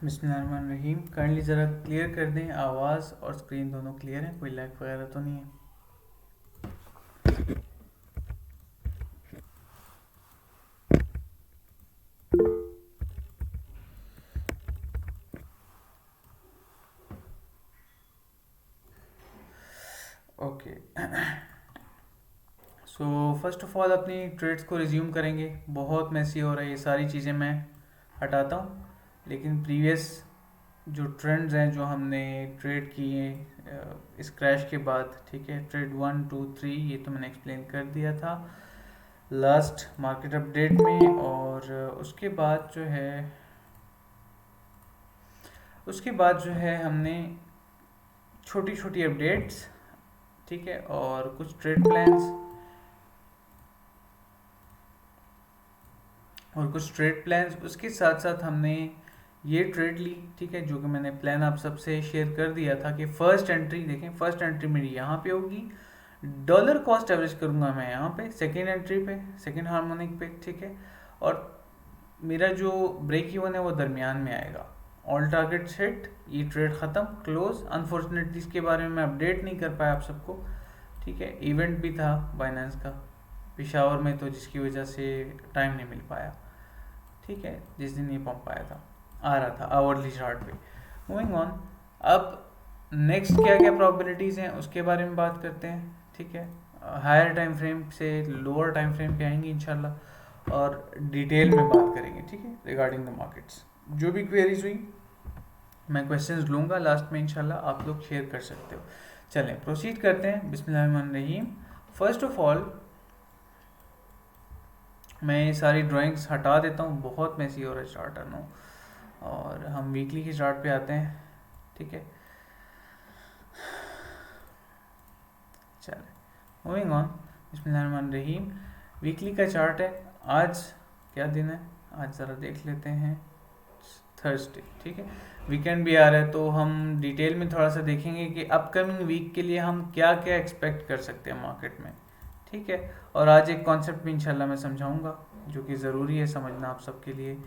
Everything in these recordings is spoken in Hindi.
बिस्मिल्लाहिर्रहमानिर्रहीम। काइंडली ज़रा क्लियर कर दें, आवाज़ और स्क्रीन दोनों क्लियर है, कोई लैग वगैरह तो नहीं है। Okay, so first of all अपनी ट्रेड्स को रिज्यूम करेंगे। बहुत मैसी हो रहा है, ये सारी चीज़ें मैं हटाता हूँ, लेकिन प्रीवियस जो ट्रेंड्स हैं जो हमने ट्रेड किए इस क्रैश के बाद, ठीक है, ट्रेड 1 2 3 ये तो मैंने एक्सप्लेन कर दिया था लास्ट मार्केट अपडेट में। और उसके बाद जो है हमने छोटी छोटी अपडेट्स, ठीक है, और कुछ ट्रेड प्लान्स उसके साथ साथ हमने ये ट्रेड ली, ठीक है, जो कि मैंने प्लान आप सबसे शेयर कर दिया था कि फर्स्ट एंट्री देखें, फर्स्ट एंट्री मेरी यहाँ पे होगी, डॉलर कॉस्ट एवरेज करूँगा मैं यहाँ पे सेकेंड एंट्री पे, सेकेंड हार्मोनिक पे, ठीक है, और मेरा जो ब्रेक इवन है वो दरमियान में आएगा। ऑल टारगेट्स हिट, ये ट्रेड ख़त्म, क्लोज। अनफॉर्चुनेटली इसके बारे में मैं अपडेट नहीं कर पाया आप सबको, ठीक है, इवेंट भी था बाइनेंस का पिशावर में, तो जिसकी वजह से टाइम नहीं मिल पाया, ठीक है, जिस दिन ये पंप आया था, आ रहा था आवरली चार्ट पे। मूविंग ऑन, अब नेक्स्ट क्या क्या प्रोबेबिलिटीज़ हैं उसके बारे में बात करते हैं, ठीक है। हायर टाइम फ्रेम से लोअर टाइम फ्रेम पे आएंगे इंशाल्लाह, और डिटेल में बात करेंगे, ठीक है, रिगार्डिंग द मार्केट्स। जो भी क्वेरीज हुई मैं क्वेश्चंस लूँगा लास्ट में, इंशाल्लाह आप लोग शेयर कर सकते हो। चलें प्रोसीड करते हैं, बिस्मिल्लाहिर्रहमानिर्रहीम। फर्स्ट ऑफ ऑल मैं ये सारी ड्राइंग्स हटा देता हूँ, बहुत मैसी हो रहा है चार्ट नो, और हम वीकली के चार्ट पे आते हैं, ठीक है। चलें मूविंग ऑन, बिस्मिल्लाहिर्रहमानिर्रहीम। वीकली का चार्ट है, आज क्या दिन है, आज ज़रा देख लेते हैं, थर्सडे, ठीक है, वीकेंड भी आ रहा है, तो हम डिटेल में थोड़ा सा देखेंगे कि अपकमिंग वीक के लिए हम क्या क्या एक्सपेक्ट कर सकते हैं मार्केट में, ठीक है। और आज एक कॉन्सेप्ट भी इंशाल्लाह मैं समझाऊंगा जो कि ज़रूरी है समझना आप सबके लिए।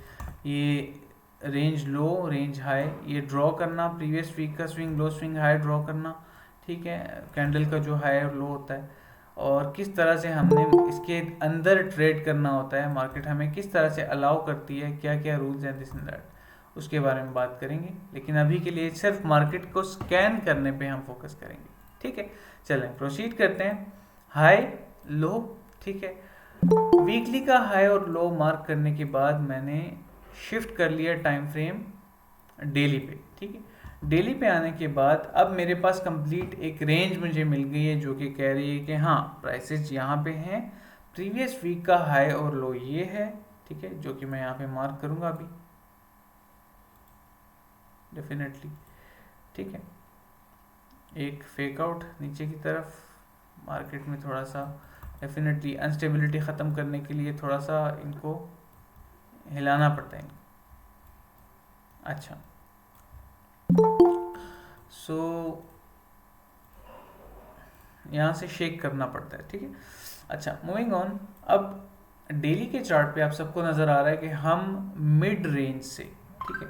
ये रेंज लो रेंज हाई ये ड्रॉ करना, प्रीवियस वीक का swing low swing high draw करना, ठीक है, कैंडल का जो हाई और लो होता है, और किस तरह से हमने इसके अंदर ट्रेड करना होता है, मार्केट हमें किस तरह से अलाउ करती है, क्या क्या रूल्स हैं, दिस एंड दैट, उसके बारे में बात करेंगे। लेकिन अभी के लिए सिर्फ मार्केट को स्कैन करने पे हम फोकस करेंगे, ठीक है। चलें प्रोसीड करते हैं। हाई लो, ठीक है, वीकली का हाई और लो मार्क करने के बाद मैंने शिफ्ट कर लिया टाइम फ्रेम डेली पे, ठीक है। डेली पे आने के बाद अब मेरे पास कंप्लीट एक रेंज मुझे मिल गई है जो कि कह रही है कि हाँ प्राइसेस यहाँ पे हैं, प्रीवियस वीक का हाई और लो ये है, ठीक है, जो कि मैं यहाँ पे मार्क करूँगा अभी डेफिनेटली, ठीक है। एक फेक आउट नीचे की तरफ, मार्केट में थोड़ा सा डेफिनेटली अनस्टेबिलिटी ख़त्म करने के लिए थोड़ा सा इनको हिलाना पड़ता है इनको। अच्छा, सो यहाँ से शेक करना पड़ता है, ठीक है। अच्छा मूविंग ऑन, अब डेली के चार्ट पे आप सबको नज़र आ रहा है कि हम मिड रेंज से, ठीक है,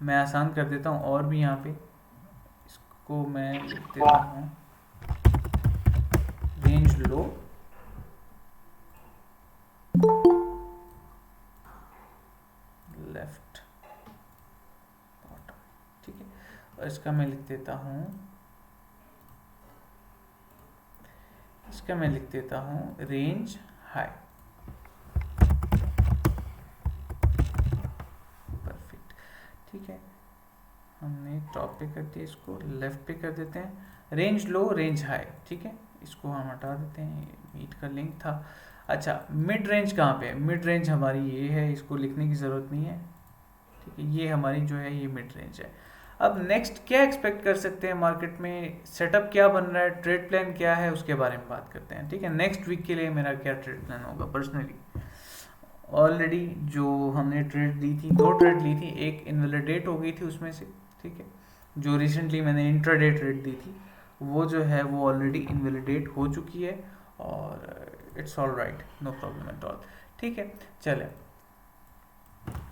मैं आसान कर देता हूँ और भी, यहाँ पे इसको मैं लिख देता हूँ रेंज लो, लेफ्ट बॉटम, ठीक है, और इसका मैं लिख देता हूँ रेंज हाई, परफेक्ट, ठीक है। हमने टॉप पे कर दिया, इसको लेफ्ट पे कर देते हैं, रेंज लो रेंज हाई, ठीक है, इसको हम हटा देते हैं, मीट का लिंक था। अच्छा मिड रेंज कहाँ पे है, मिड रेंज हमारी ये है, इसको लिखने की ज़रूरत नहीं है, ठीक है, ये हमारी जो है ये मिड रेंज है। अब नेक्स्ट क्या एक्सपेक्ट कर सकते हैं मार्केट में, सेटअप क्या बन रहा है, ट्रेड प्लान क्या है, उसके बारे में बात करते हैं, ठीक है। नेक्स्ट वीक के लिए मेरा क्या ट्रेड प्लान होगा पर्सनली, ऑलरेडी जो हमने ट्रेड ली थी, 2 ट्रेड ली थी, एक इनवैलिडेट हो गई थी उसमें से, ठीक है, जो रिसेंटली मैंने इंट्राडे ट्रेड दी थी वो जो है वो ऑलरेडी इनवैलिडेट हो चुकी है, और it's all right, no problem at all, ठीक है। चले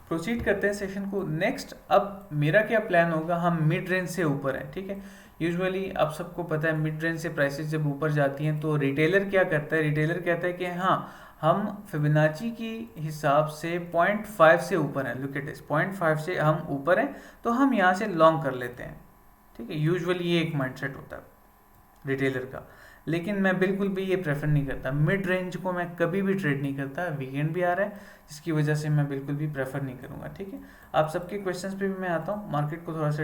प्रोसीड करते हैं सेशन को नेक्स्ट। अब मेरा क्या प्लान होगा, हम मिड रेंज से ऊपर है, ठीक है। यूजुअली आप सबको पता है मिड रेंज से प्राइसेस जब ऊपर जाती हैं तो रिटेलर क्या करता है, रिटेलर कहता है कि हाँ हम फिबोनाची की हिसाब से 0.5 से ऊपर हैं, लुक एट दिस 0.5 से हम ऊपर हैं तो हम यहाँ से लॉन्ग कर लेते हैं, ठीक है। यूजुअली ये एक माइंडसेट होता है रिटेलर का, लेकिन मैं बिल्कुल भी ये प्रेफर नहीं करता। मिड रेंज को मैं कभी भी ट्रेड नहीं करता, वीकेंड भी आ रहा है जिसकी वजह से मैं बिल्कुल भी प्रेफर नहीं करूँगा, ठीक है। आप सबके क्वेश्चंस पे भी मैं आता हूँ, मार्केट को थोड़ा सा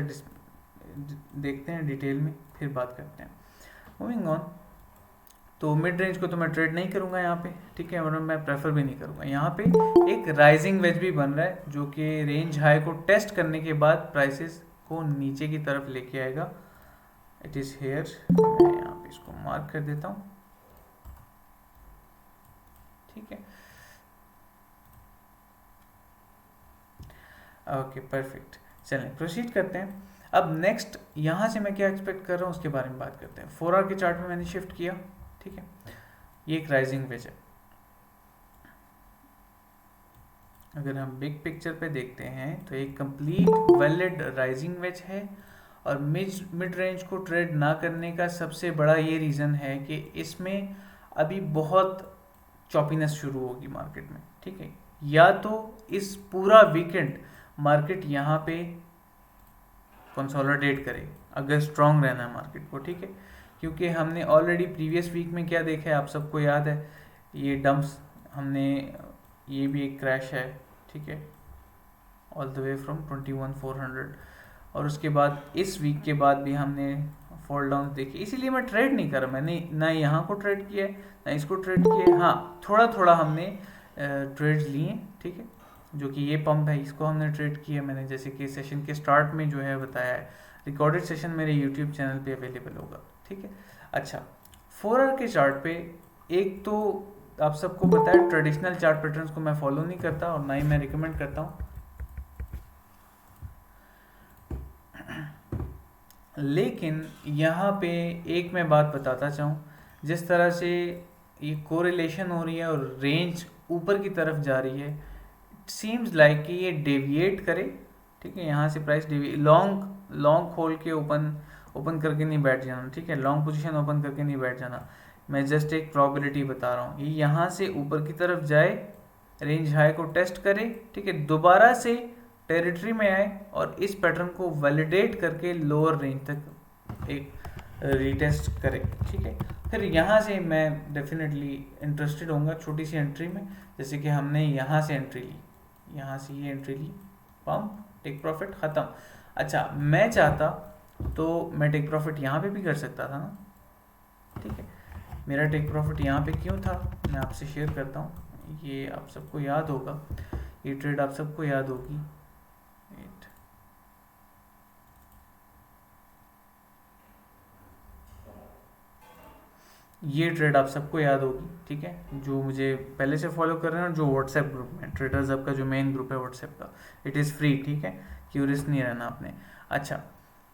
देखते हैं डिटेल में, फिर बात करते हैं। मूविंग ऑन, तो मिड रेंज को तो मैं ट्रेड नहीं करूँगा यहाँ पे, ठीक है, और मैं प्रेफर भी नहीं करूँगा। यहाँ पे एक राइजिंग वेज भी बन रहा है जो कि रेंज हाई को टेस्ट करने के बाद प्राइसेस को नीचे की तरफ लेके आएगा। इट इज़ हेयर, मैं यहाँ पे इसको मार्क कर देता हूँ, ठीक है। ओके परफेक्ट, चलें प्रोसीड करते हैं। अब नेक्स्ट यहाँ से मैं क्या एक्सपेक्ट कर रहा हूँ उसके बारे में बात करते हैं। 4 आवर के चार्ट में मैंने शिफ्ट किया, ठीक है, ये एक राइजिंग वेज है। अगर हम बिग पिक्चर पे देखते हैं तो एक कंप्लीट वैलिड राइजिंग वेज है, और मिड रेंज को ट्रेड ना करने का सबसे बड़ा ये रीज़न है कि इसमें अभी बहुत चॉपीनेस शुरू होगी मार्केट में, ठीक है। या तो इस पूरा वीकेंड मार्केट यहाँ पे कंसोलिडेट करे अगर स्ट्रांग रहना है मार्केट को, ठीक है, क्योंकि हमने ऑलरेडी प्रीवियस वीक में क्या देखा है आप सबको याद है, ये डंप्स हमने, ये भी एक क्रैश है, ठीक है, ऑल द वे फ्रॉम 21,400, और उसके बाद इस वीक के बाद भी हमने फॉल डाउन देखी। इसीलिए मैं ट्रेड नहीं कर रहा, मैंने ना यहाँ को ट्रेड किया है ना इसको ट्रेड किया है। हाँ थोड़ा थोड़ा हमने ट्रेड्स लिए, ठीक है, जो कि ये पंप है इसको हमने ट्रेड किया मैंने, जैसे कि सेशन के स्टार्ट में जो है बताया है। रिकॉर्डेड सेशन मेरे यूट्यूब चैनल पे अवेलेबल होगा, ठीक है। अच्छा 4 आवर के चार्ट पे एक तो आप सबको पता है ट्रेडिशनल चार्ट पैटर्न्स को मैं फॉलो नहीं करता और ना ही मैं रिकमेंड करता हूँ, लेकिन यहाँ पे एक मैं बात बताता चाहूँ, जिस तरह से ये कोरिलेशन हो रही है और रेंज ऊपर की तरफ जा रही है, इट सीम्स लाइक कि ये डेविएट करे, ठीक है। यहाँ से प्राइस लॉन्ग खोल के ओपन करके नहीं बैठ जाना, ठीक है, लॉन्ग पोजीशन ओपन करके नहीं बैठ जाना। मैं जस्ट एक प्रोबेबिलिटी बता रहा हूँ, ये यहाँ से ऊपर की तरफ जाए, रेंज हाई को टेस्ट करे, ठीक है, दोबारा से टेरिटरी में आए और इस पैटर्न को वैलिडेट करके लोअर रेंज तक एक रीटेस्ट करे, ठीक है। फिर यहाँ से मैं डेफिनेटली इंटरेस्टेड होऊंगा छोटी सी एंट्री में, जैसे कि हमने यहाँ से एंट्री ली, यहाँ से ये एंट्री ली, पंप टेक प्रॉफिट ख़त्म। अच्छा मैं चाहता तो मैं टेक प्रॉफिट यहाँ पे भी कर सकता था ना, ठीक है। मेरा टेक प्रॉफिट यहाँ पे क्यों था मैं आपसे शेयर करता हूँ, ये आप सबको याद होगा, ये ट्रेड आप सबको याद होगी, ये ट्रेड आप सबको याद होगी, ठीक है, जो मुझे पहले से फॉलो कर रहे हैं और जो व्हाट्सएप ग्रुप में ट्रेडर्स हब का जो मेन ग्रुप है व्हाट्सएप का, इट इज़ फ्री, ठीक है, क्यूरियस नहीं रहना आपने। अच्छा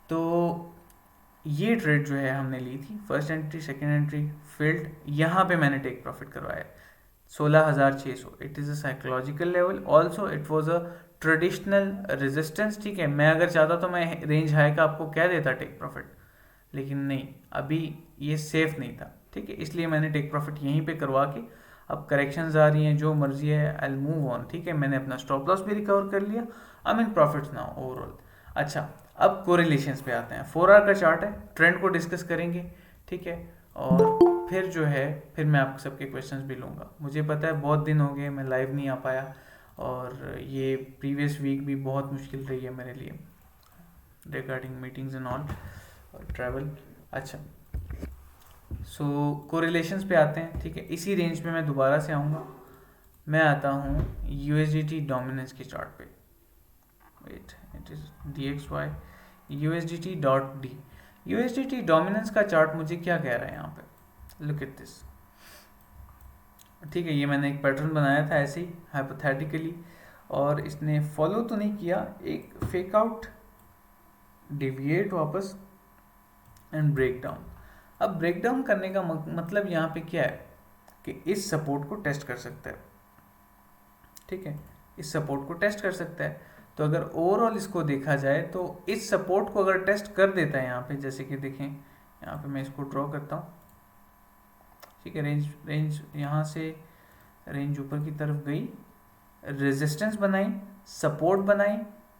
तो ये ट्रेड जो है हमने ली थी, first entry second entry field, यहाँ पे मैंने टेक प्रॉफिट करवाया 16,600। It is a psychological level, also it was a traditional resistance, ठीक है। मैं अगर चाहता तो मैं रेंज हाई का आपको कह देता टेक प्रॉफिट, लेकिन नहीं, अभी ये सेफ नहीं था, ठीक है, इसलिए मैंने टेक प्रॉफिट यहीं पे करवा के, अब करेक्शंस आ रही हैं जो मर्जी है, आई विल मूव ऑन, ठीक है। मैंने अपना स्टॉप लॉस भी रिकवर कर लिया, I am in profits now overall. अच्छा अब कोरिलेशंस पे आते हैं, 4 आवर का चार्ट है, ट्रेंड को डिस्कस करेंगे, ठीक है, और फिर जो है फिर मैं आप सबके क्वेश्चंस भी लूँगा। मुझे पता है बहुत दिन हो गए मैं लाइव नहीं आ पाया, और ये प्रीवियस वीक भी बहुत मुश्किल रही है मेरे लिए रिगार्डिंग मीटिंग्स एंड ऑल और ट्रैवल। अच्छा सो कोरिलेशंस पे आते हैं, ठीक है, इसी रेंज पे मैं दोबारा से आऊँगा। मैं आता हूँ USDT डोमिनेंस के चार्ट पे, wait it is DXY USDT.D। USDT dominance का चार्ट मुझे क्या कह रहा है यहाँ पे, लुक एट दिस, ठीक है, ये मैंने एक पैटर्न बनाया था ऐसे ही हाइपोथेटिकली, और इसने फॉलो तो नहीं किया, एक फेक आउट, डिविएट वापस एंड ब्रेक डाउन। अब ब्रेक डाउन करने का मतलब यहाँ पे क्या है कि इस सपोर्ट को टेस्ट कर सकता है, ठीक है, इस सपोर्ट को टेस्ट कर सकता है। तो अगर ओवरऑल इसको देखा जाए तो इस सपोर्ट को अगर टेस्ट कर देता है यहाँ पे, जैसे कि देखें यहाँ पे मैं इसको ड्रॉ करता हूँ, ठीक है, रेंज रेंज यहाँ से रेंज ऊपर की तरफ गई, रेजिस्टेंस बनाई, सपोर्ट बनाई,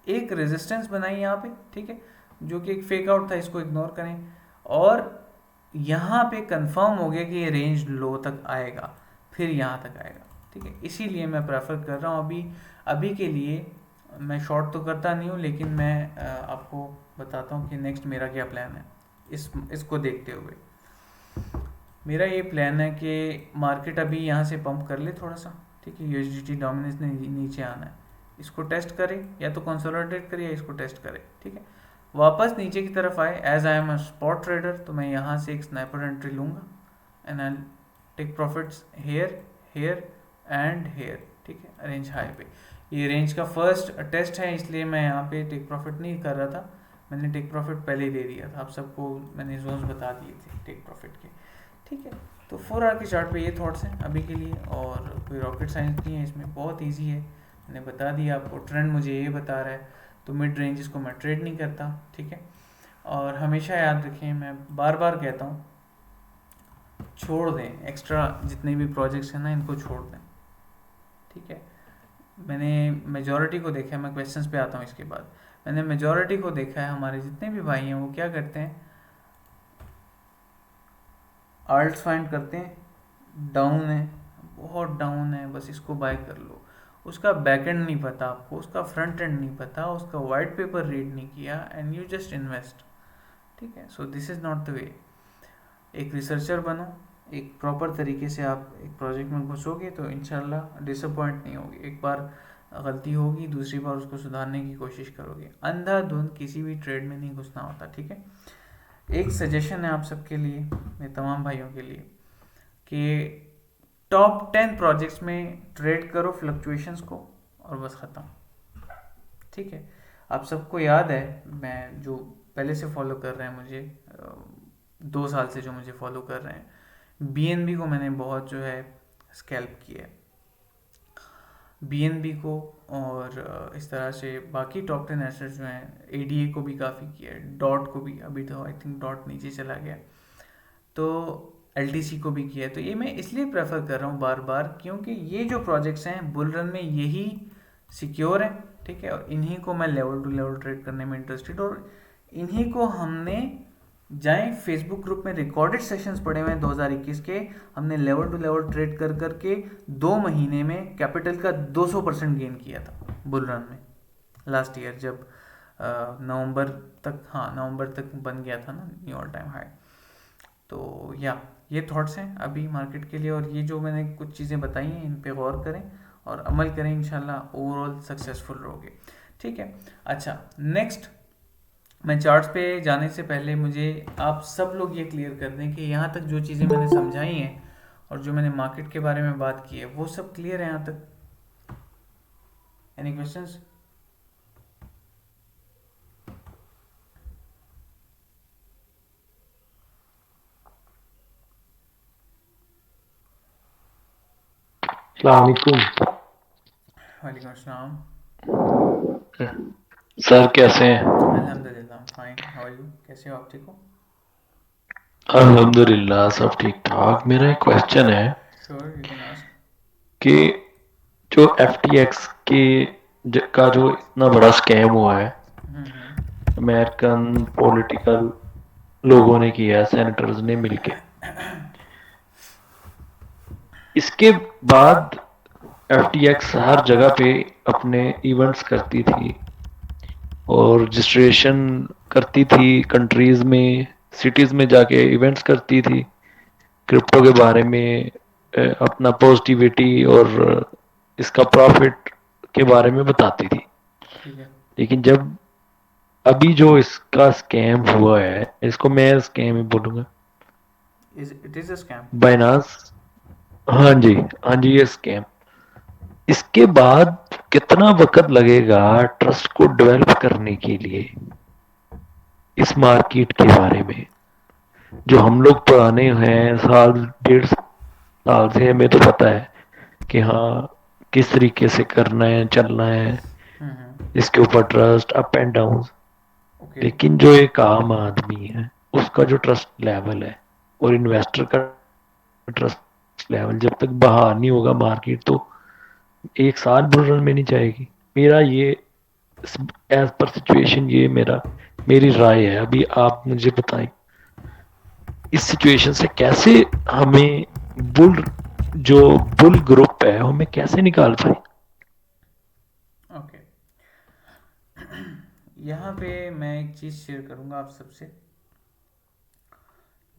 एक रेजिस्टेंस बनाई यहाँ पे, ठीक है, जो कि एक फेक आउट था, इसको इग्नोर करें, और यहाँ पे कंफर्म हो गया कि ये रेंज लो तक आएगा, फिर यहाँ तक आएगा, ठीक है। इसीलिए मैं प्रेफर कर रहा हूँ अभी अभी के लिए, मैं शॉर्ट तो करता नहीं हूँ, लेकिन मैं आपको बताता हूँ कि नेक्स्ट मेरा क्या प्लान है इसको देखते हुए। मेरा ये प्लान है कि मार्केट अभी यहाँ से पंप कर ले थोड़ा सा, ठीक है, यूएसडीटी डोमिनेंस ने नीचे आना है, इसको टेस्ट करे, या तो कंसोलिडेट करे या इसको टेस्ट करे, ठीक है, वापस नीचे की तरफ आए। As I am a spot trader तो मैं यहाँ से एक स्नाइपर एंट्री लूँगा and I take profits here here and here, ठीक है, रेंज हाई पे। ये रेंज का फर्स्ट टेस्ट है, इसलिए मैं यहाँ पे टेक प्रॉफिट नहीं कर रहा था, मैंने टेक प्रॉफिट पहले ही दे दिया था, आप सबको मैंने जोन्स बता दिए थे टेक प्रॉफिट के, ठीक है। तो 4 आवर के चार्ट पे ये थॉट्स हैं अभी के लिए, और कोई रॉकेट साइंस नहीं है इसमें, बहुत इजी है, मैंने बता दिया आपको, ट्रेंड मुझे ये बता रहा है, तो मिड रेंज को मैं ट्रेड नहीं करता, ठीक है। और हमेशा याद रखें, मैं बार बार कहता हूँ, छोड़ दें एक्स्ट्रा जितने भी प्रोजेक्ट्स हैं ना, इनको छोड़ दें, ठीक है। मैंने मेजॉरिटी को देखा है, मैं क्वेश्चंस पे आता हूँ इसके बाद, मैंने मेजॉरिटी को देखा है, हमारे जितने भी भाई हैं वो क्या करते हैं, आल्ट्स फाइंड करते हैं, डाउन है, बहुत डाउन है, बस इसको बाय कर लो, उसका बैक एंड नहीं पता आपको, उसका फ्रंट एंड नहीं पता, उसका वाइट पेपर रीड नहीं किया, एंड यू जस्ट इन्वेस्ट, ठीक है। So this is not the way. एक रिसर्चर बनो, एक प्रॉपर तरीके से आप एक प्रोजेक्ट में घुसोगे तो इंशाल्लाह डिसअपॉइंट नहीं होगी, एक बार गलती होगी, दूसरी बार उसको सुधारने की कोशिश करोगे, अंधाधुंध किसी भी ट्रेड में नहीं घुसना होता, ठीक है। एक सजेशन है आप सबके लिए, मेरे तमाम भाइयों के लिए, कि टॉप 10 प्रोजेक्ट्स में ट्रेड करो फ्लक्चुएशंस को, और बस ख़त्म, ठीक है। आप सबको याद है, मैं जो पहले से फॉलो कर रहे हैं मुझे 2 साल से जो मुझे फॉलो कर रहे हैं, बीएनबी को मैंने बहुत जो है स्कैल्प किया है, बीएनबी को, और इस तरह से बाकी टॉप 10 एसेट्स जो हैं, एडीए को भी काफ़ी किया है, डॉट को भी, अभी तो आई थिंक डॉट नीचे चला गया, तो एलटीसी को भी किया है। तो ये मैं इसलिए प्रेफर कर रहा हूँ बार बार, क्योंकि ये जो प्रोजेक्ट्स हैं बुल रन में यही सिक्योर है, ठीक है, और इन्हीं को मैं लेवल टू लेवल ट्रेड करने में इंटरेस्टेड, और इन्हीं को हमने जाएं फेसबुक ग्रुप में रिकॉर्डेड सेशंस पड़े हुए हैं 2021 के, हमने लेवल टू लेवल ट्रेड कर करके 2 महीने में कैपिटल का 200% गेन किया था बुल रन में, लास्ट ईयर जब नवंबर तक, हाँ नवंबर तक बन गया था ना न्यू ऑल टाइम हाई। तो या ये थॉट्स हैं अभी मार्केट के लिए, और ये जो मैंने कुछ चीज़ें बताई हैं इन पे गौर करें और अमल करें, इंशाल्लाह ओवरऑल सक्सेसफुल रहोगे, ठीक है। अच्छा, नेक्स्ट मैं चार्ट्स पे जाने से पहले मुझे आप सब लोग ये क्लियर कर दें कि यहाँ तक जो चीज़ें मैंने समझाई हैं और जो मैंने मार्केट के बारे में बात की है वो सब क्लियर है यहाँ तक? Any questions? अस्सलामुअलैकुम वालेकुम अस्सलाम। सर, कैसे हैं? अल्हम्दुलिल्लाह फाइन, हाउ आर यू, कैसे हो आप, ठीक हो? अल्हम्दुलिल्लाह सब ठीक ठाक। मेरा एक क्वेश्चन है श्योर, यू कैन आस्क। कि जो FTX का जो इतना बड़ा स्कैम हुआ है, अमेरिकन पॉलिटिकल लोगों ने किया है, सेनेटर्स ने मिलके, इसके बाद FTX हर जगह पे अपने इवेंट्स करती थी और रजिस्ट्रेशन करती थी, कंट्रीज में सिटीज में जाके इवेंट्स करती थी, क्रिप्टो के बारे में अपना पॉजिटिविटी और इसका प्रॉफिट के बारे में बताती थी। ठीक है, लेकिन जब अभी जो इसका स्कैम हुआ है, इसको मैं स्कैम ही बोलूंगा, it is a scam. Binance, हाँ जी, हाँ जी, ये स्कैम, इसके बाद कितना वक्त लगेगा ट्रस्ट को डेवलप करने के लिए इस मार्केट के बारे में? जो हम लोग पुराने हैं, साल 1.5 साल से हमें तो पता है कि हाँ किस तरीके से करना है, चलना है, हम्म। इसके ऊपर trust up and down. Okay. लेकिन जो एक आम आदमी है उसका जो ट्रस्ट लेवल है और इन्वेस्टर का ट्रस्ट लेवल जब तक बहाल नहीं होगा मार्केट, तो एक साल बुल रन में नहीं जाएगी। मेरा ये एज पर सिचुएशन ये मेरी राय है। अभी आप मुझे बताएं इस सिचुएशन से कैसे हमें बुल जो बुल ग्रुप है हमें कैसे निकाल पाए। ओके। यहाँ पे मैं एक चीज़ शेयर करूँगा आप सबसे।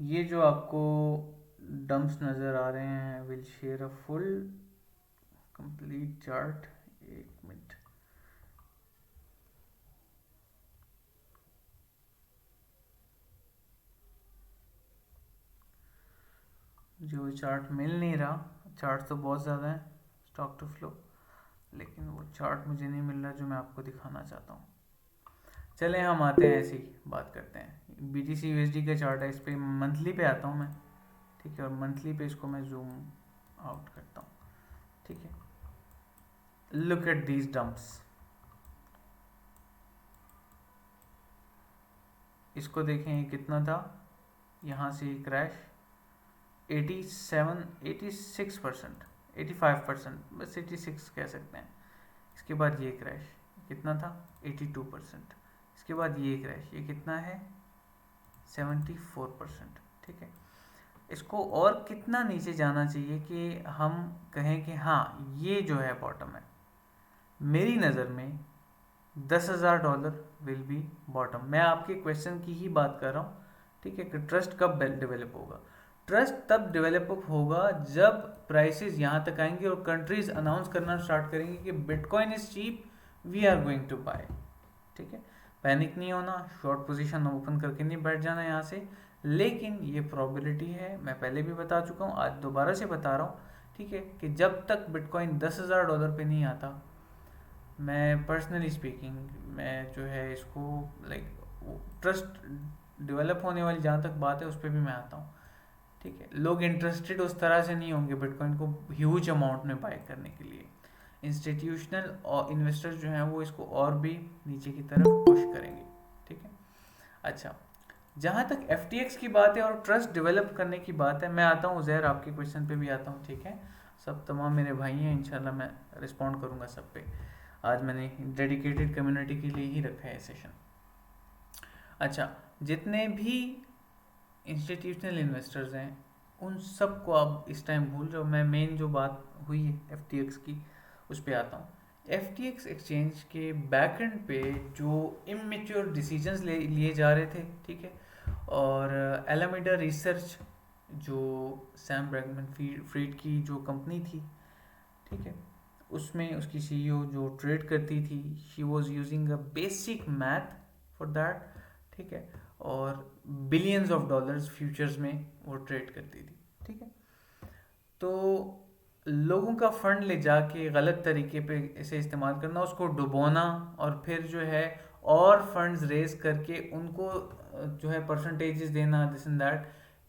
ये जो आपको डंप्स नज़र आ रहे हैं, will share a full complete chart. एक मिनट। जो चार्ट मिल नहीं रहा, चार्ट तो बहुत ज़्यादा है स्टॉक टू फ्लो, लेकिन वो चार्ट मुझे नहीं मिल रहा जो मैं आपको दिखाना चाहता हूँ। चले हम आते हैं, ऐसी बात करते हैं। BTC USD का चार्ट है, इस पर मंथली पे आता हूँ मैं, ठीक है। और मंथली पे इसको मैं जूम आउट करता हूँ, ठीक है। Look at these dumps. इसको देखें, ये कितना था, यहाँ से क्रैश 87 86%, 85%, बस 86 कह सकते हैं। इसके बाद ये क्रैश कितना था, 82%। इसके बाद ये क्रैश, ये कितना है, 74%, ठीक है। इसको और कितना नीचे जाना चाहिए कि हम कहें कि हाँ ये जो है बॉटम है। मेरी नज़र में $10,000 विल बी बॉटम। मैं आपके क्वेश्चन की ही बात कर रहा हूँ, ठीक है, कि ट्रस्ट कब डेवलप होगा। ट्रस्ट तब डेवलप होगा जब प्राइसेस यहाँ तक आएंगे और कंट्रीज अनाउंस करना स्टार्ट करेंगे कि bitcoin is cheap, we are going to buy, ठीक है। पैनिक नहीं होना, शॉर्ट पोजीशन ओपन करके नहीं बैठ जाना यहाँ से। लेकिन ये प्रोबेबिलिटी है, मैं पहले भी बता चुका हूँ, आज दोबारा से बता रहा हूँ, ठीक है, कि जब तक बिटकॉइन $10,000 पे नहीं आता, मैं पर्सनली स्पीकिंग, मैं जो है इसको लाइक ट्रस्ट डेवलप होने वाली जहाँ तक बात है उस पर भी मैं आता हूँ, ठीक है। लोग इंटरेस्टेड उस तरह से नहीं होंगे बिटकॉइन को ह्यूज अमाउंट में बाय करने के लिए। इंस्टीट्यूशनल और इन्वेस्टर्स जो हैं वो इसको और भी नीचे की तरफ पुश करेंगे, ठीक है। अच्छा, जहाँ तक FTX की बात है और ट्रस्ट डेवलप करने की बात है, मैं आता हूँ जहर, आपके क्वेश्चन पे भी आता हूँ, ठीक है। सब तमाम मेरे भाई हैं, इंशाल्लाह मैं रिस्पॉन्ड करूँगा सब पे। आज मैंने डेडिकेटेड कम्युनिटी के लिए ही रखा है सेशन। अच्छा, जितने भी इंस्टीट्यूशनल इन्वेस्टर्स हैं उन सबको आप इस टाइम भूल जाओ। मैं मेन जो बात हुई है FTX की उस पर आता हूँ। FTX एक्सचेंज के बैक एंड पे जो इमेच्योर डिसीजंस लिए जा रहे थे, ठीक है, और एलामीडा रिसर्च जो सैम ब्रैगमैन फ्रीड की जो कंपनी थी, ठीक है, उसमें उसकी CEO जो ट्रेड करती थी, she was using a basic math for that, ठीक है, और बिलियंस ऑफ डॉलर्स फ्यूचर्स में वो ट्रेड करती थी, ठीक है। तो लोगों का फंड ले जाके गलत तरीके पे इसे इस्तेमाल करना, उसको डुबोना, और फिर जो है और फंड्स रेज करके उनको जो है परसेंटेजेस देना, दिस एंड दैट,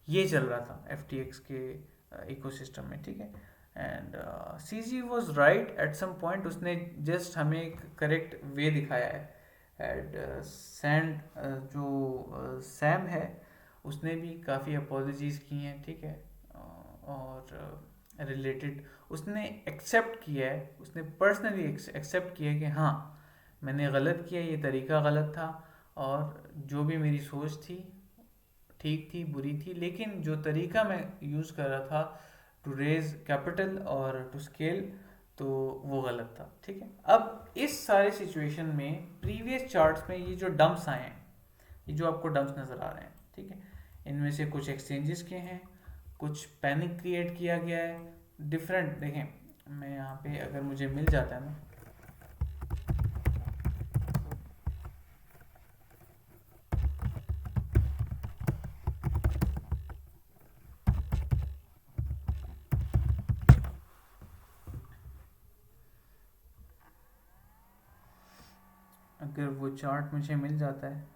ये चल रहा था FTX के इकोसिस्टम में, ठीक है। And CG was right at some point, उसने जस्ट हमें एक करेक्ट वे दिखाया है। एंड सैंड जो सैम है उसने भी काफ़ी अपोलॉजीज़ की हैं, ठीक है, और रिलेटेड उसने एक्सेप्ट किया है, उसने पर्सनली एक्सेप्ट किया है कि हाँ मैंने गलत किया, ये तरीका गलत था, और जो भी मेरी सोच थी ठीक थी, बुरी थी, लेकिन जो तरीका मैं यूज़ कर रहा था टू रेज कैपिटल और टू स्केल, तो वो गलत था, ठीक है। अब इस सारे सिचुएशन में प्रीवियस चार्ट्स में ये जो डंप्स आए हैं, ये जो आपको डंप्स नज़र आ रहे हैं, ठीक है, इनमें से कुछ एक्सचेंजेस के हैं, कुछ पैनिक क्रिएट किया गया है, डिफरेंट। देखें, मैं यहाँ पे अगर मुझे मिल जाता है ना, अगर वो चार्ट मुझे मिल जाता है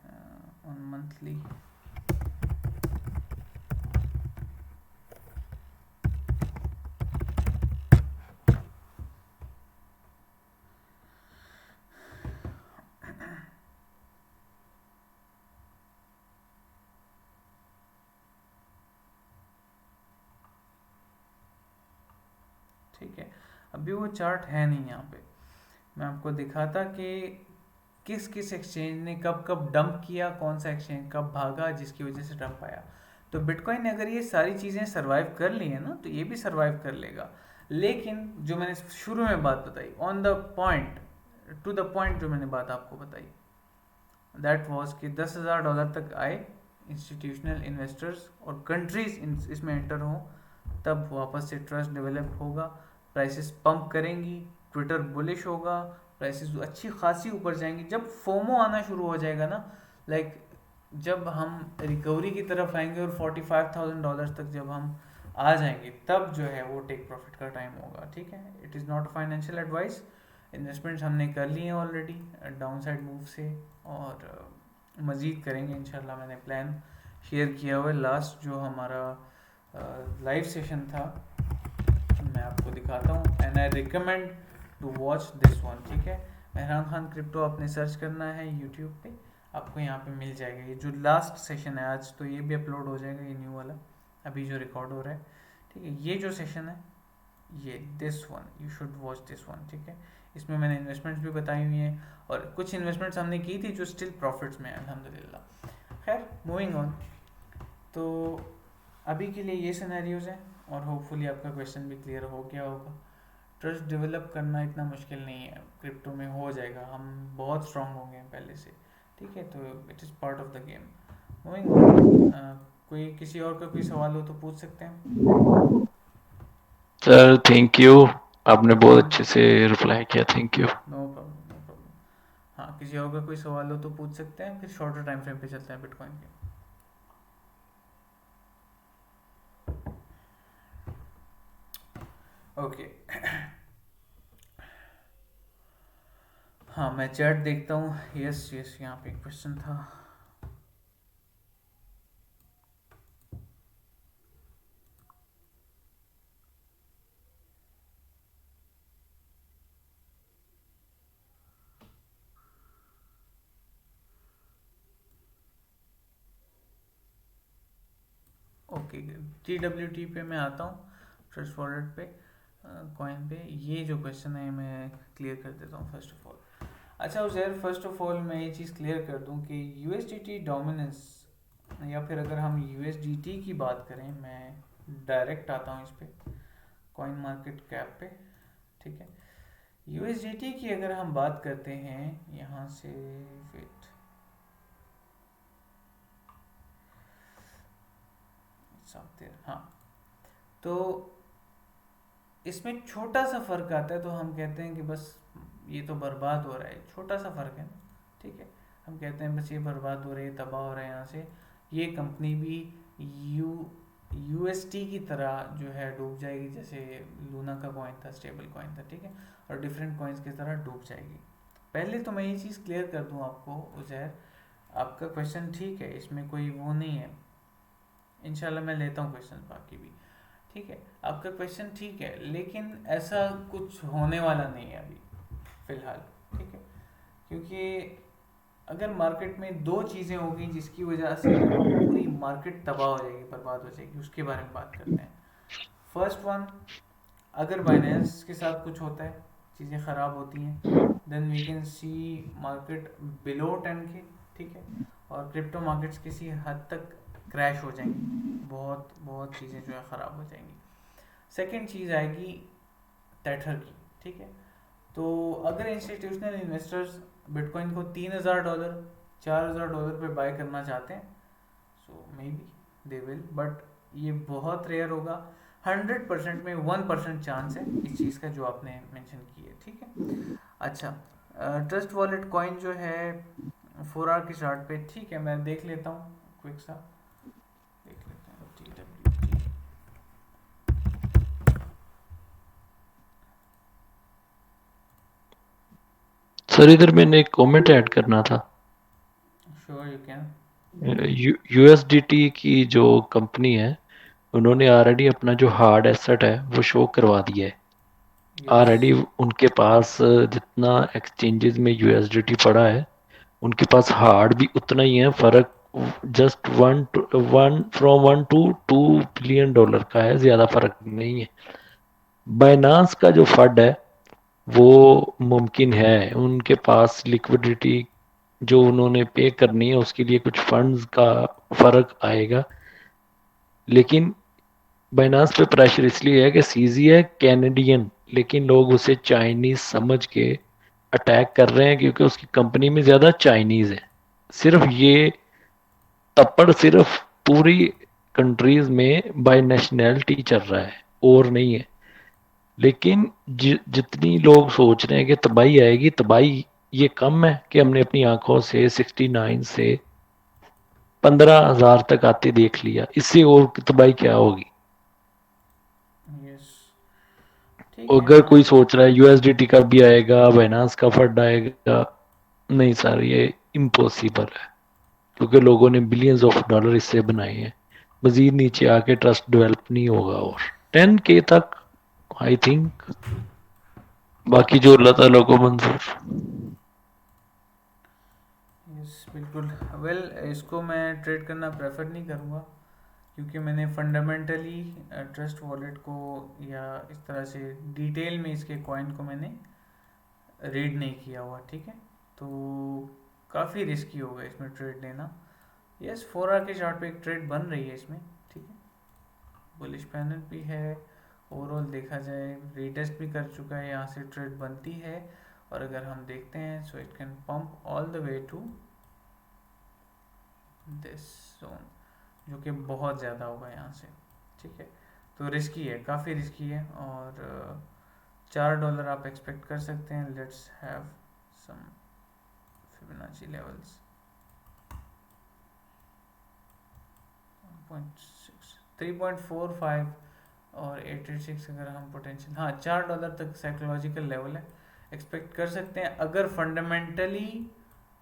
ऑन मंथली, अभी वो चार्ट है नहीं यहाँ पे, मैं आपको दिखाता कि किस किस एक्सचेंज ने कब कब डंप किया, कौन सा एक्सचेंज कब भागा जिसकी वजह से डंप आया। तो बिटकॉइन ने अगर ये सारी चीज़ें सरवाइव कर ली है ना, तो ये भी सरवाइव कर लेगा। लेकिन जो मैंने शुरू में बात बताई, on the point, to the point, जो मैंने बात आपको बताई, दैट वाज कि $10,000 तक आए इंस्टीट्यूशनल इन्वेस्टर्स और कंट्रीज इसमें एंटर हों, तब वापस से ट्रस्ट डेवलप होगा, प्राइसेस पंप करेंगी, ट्विटर बुलिश होगा, प्राइसेस अच्छी खासी ऊपर जाएंगी। जब फोमो आना शुरू हो जाएगा ना, लाइक जब हम रिकवरी की तरफ आएंगे और $45,000 तक जब हम आ जाएंगे, तब जो है वो टेक प्रॉफिट का टाइम होगा। ठीक है, it is not financial advice, investments हमने कर लिए हैं ऑलरेडी डाउन साइड मूव से, और मज़ीद करेंगे इंशाल्लाह। मैंने प्लान शेयर किया हुआ है, लास्ट जो हमारा लाइव सेशन था मैं आपको दिखाता हूँ, and I recommend to watch this one. ठीक है, मेहरान खान क्रिप्टो आपने सर्च करना है यूट्यूब पे, आपको यहाँ पे मिल जाएगा। ये जो लास्ट सेशन है आज, तो ये भी अपलोड हो जाएगा, ये न्यू वाला अभी जो रिकॉर्ड हो रहा है। ठीक है, ये जो सेशन है, ये this one, you should watch this one. ठीक है, इसमें मैंने इन्वेस्टमेंट्स भी बताई हुई हैं, और कुछ इन्वेस्टमेंट्स हमने की थी जो स्टिल प्रॉफिट्स में है अल्हम्दुलिल्लाह। खैर, मूविंग ऑन। तो अभी के लिए ये सिनेरियोज हैं, और होपफुली आपका क्वेश्चन भी क्लियर हो गया होगा। ट्रस्ट डेवलप करना इतना मुश्किल नहीं है, क्रिप्टो में हो जाएगा, हम बहुत स्ट्रांग होंगे पहले से। ठीक है, तो it is part of the game. Moving on, कोई किसी और का कोई सवाल हो तो पूछ सकते हैं। सर थैंक यू, आपने बहुत अच्छे से रिप्लाई किया, thank you. No problem, no problem. हाँ, किसी और का कोई सवाल हो तो पूछ सकते हैं, फिर शॉर्टर टाइम फ्रेम पे चलते हैं बिटकॉइन के। ओके हाँ, मैं चैट देखता हूँ। यस यस, यहाँ पे एक क्वेश्चन था। ओके, TWT पे मैं आता हूँ, ट्रस्ट वॉलेट पे, कॉइन पे। ये जो क्वेश्चन है मैं क्लियर कर देता हूँ फर्स्ट ऑफ ऑल। अच्छा उजैर, फर्स्ट ऑफ ऑल मैं ये चीज़ क्लियर कर दूँ कि USDT डोमिनेंस, या फिर अगर हम USDT की बात करें, मैं डायरेक्ट आता हूँ इस पे, कॉइन मार्केट कैप पे। ठीक है, USDT की अगर हम बात करते हैं यहाँ से, वेट, हाँ, तो इसमें छोटा सा फर्क आता है, तो हम कहते हैं कि बस ये तो बर्बाद हो रहा है, छोटा सा फर्क है ना। ठीक है, हम कहते हैं बस ये बर्बाद हो रही है, तबाह हो रहा है यहाँ से, ये कंपनी भी UST की तरह जो है डूब जाएगी, जैसे लूना का कॉइन था, स्टेबल कॉइन था। ठीक है, और डिफरेंट कॉइन्स की तरह डूब जाएगी। पहले तो मैं ये चीज़ क्लियर कर दूँ आपको उजैर, आपका क्वेश्चन ठीक है, इसमें कोई वो नहीं है, इंशाल्लाह मैं लेता हूँ क्वेश्चन बाकी भी। ठीक है, आपका क्वेश्चन ठीक है, लेकिन ऐसा कुछ होने वाला नहीं है अभी फिलहाल। ठीक है, क्योंकि अगर मार्केट में दो चीज़ें होगी जिसकी वजह से पूरी मार्केट तबाह हो जाएगी, बर्बाद हो जाएगी, उसके बारे में बात करते हैं। फर्स्ट वन, अगर बाइनेंस के साथ कुछ होता है, चीज़ें ख़राब होती हैं, then we can see market below 10K। ठीक है, और क्रिप्टो मार्केट्स किसी हद तक क्रैश हो जाएंगी, बहुत बहुत चीज़ें जो है ख़राब हो जाएंगी। सेकंड चीज़ आएगी टेथर की। ठीक है, तो अगर इंस्टीट्यूशनल इन्वेस्टर्स बिटकॉइन को $3,000 $4,000 पे बाय करना चाहते हैं, so maybe they will, but ये बहुत रेयर होगा। 100% में 1% चांस है इस चीज़ का जो आपने मेंशन की है। ठीक है, अच्छा, ट्रस्ट वॉलेट कॉइन जो है 4 आवर की चार्ट पे, ठीक है, मैं देख लेता हूँ क्विक सा, देख लेते हैं TWT। सर इधर मैंने एक कमेंट ऐड करना था। Sure you can. USDT की जो कंपनी है, उन्होंने ऑलरेडी अपना जो हार्ड एसेट है वो शो करवा दिया है। यस, ऑलरेडी उनके पास जितना एक्सचेंजेस में USDT पड़ा है, उनके पास हार्ड भी उतना ही है। फर्क just one from $1 to $2 billion का है, ज्यादा फर्क नहीं है। बाइनांस का जो फंड है वो मुमकिन है, उनके पास लिक्विडिटी जो उन्होंने पे करनी है उसके लिए कुछ फंड्स का फर्क आएगा। लेकिन बाइनांस पे प्रेशर इसलिए है कि सीजी है कैनेडियन, लेकिन लोग उसे चाइनीज समझ के अटैक कर रहे हैं क्योंकि उसकी कंपनी में ज्यादा चाइनीज है। सिर्फ ये तप्पड़ सिर्फ पूरी कंट्रीज में बाय नेशनैलिटी चल रहा है और नहीं है। लेकिन जितनी लोग सोच रहे हैं कि तबाही आएगी, तबाही ये कम है कि हमने अपनी आंखों से 69 से 15,000 तक आते देख लिया, इससे और तबाही क्या होगी। यस, ठीक है। अगर कोई सोच रहा है यूएसडीटी का भी आएगा, बाइनांस का फंड आएगा, नहीं सर, ये इम्पॉसिबल है क्योंकि लोगों ने बिलियंस ऑफ डॉलर इससे बनाए हैं। मजीद नीचे आके ट्रस्ट डेवलप नहीं होगा। और 10K तक आई थिंक, बाकी जो अल्लाह ताला को मंजूर। यस बिल्कुल। वेल इसको मैं ट्रेड करना प्रेफर नहीं करूँगा, क्योंकि मैंने फंडामेंटली ट्रस्ट वॉलेट को या इस तरह से डिटेल में इसके कॉइन को मैंने रीड नहीं किया हुआ, ठीक है। तो काफ़ी रिस्की होगा इसमें ट्रेड लेना। यस, 4 आवर के चार्ट पे एक ट्रेड बन रही है इसमें, ठीक है। बुलिश पैनल भी है, ओवरऑल देखा जाए रीटेस्ट भी कर चुका है, यहाँ से ट्रेड बनती है। और अगर हम देखते हैं so it can pump all the way to this zone, जो कि बहुत ज़्यादा होगा यहाँ से, ठीक है। तो रिस्की है, काफ़ी रिस्की है। और $4 आप एक्सपेक्ट कर सकते हैं। Let's have some Fibonacci levels. 3.45 और 886 अगर हम पोटेंशियल, हाँ $4 तक साइकोलॉजिकल लेवल है, एक्सपेक्ट कर सकते हैं अगर फंडामेंटली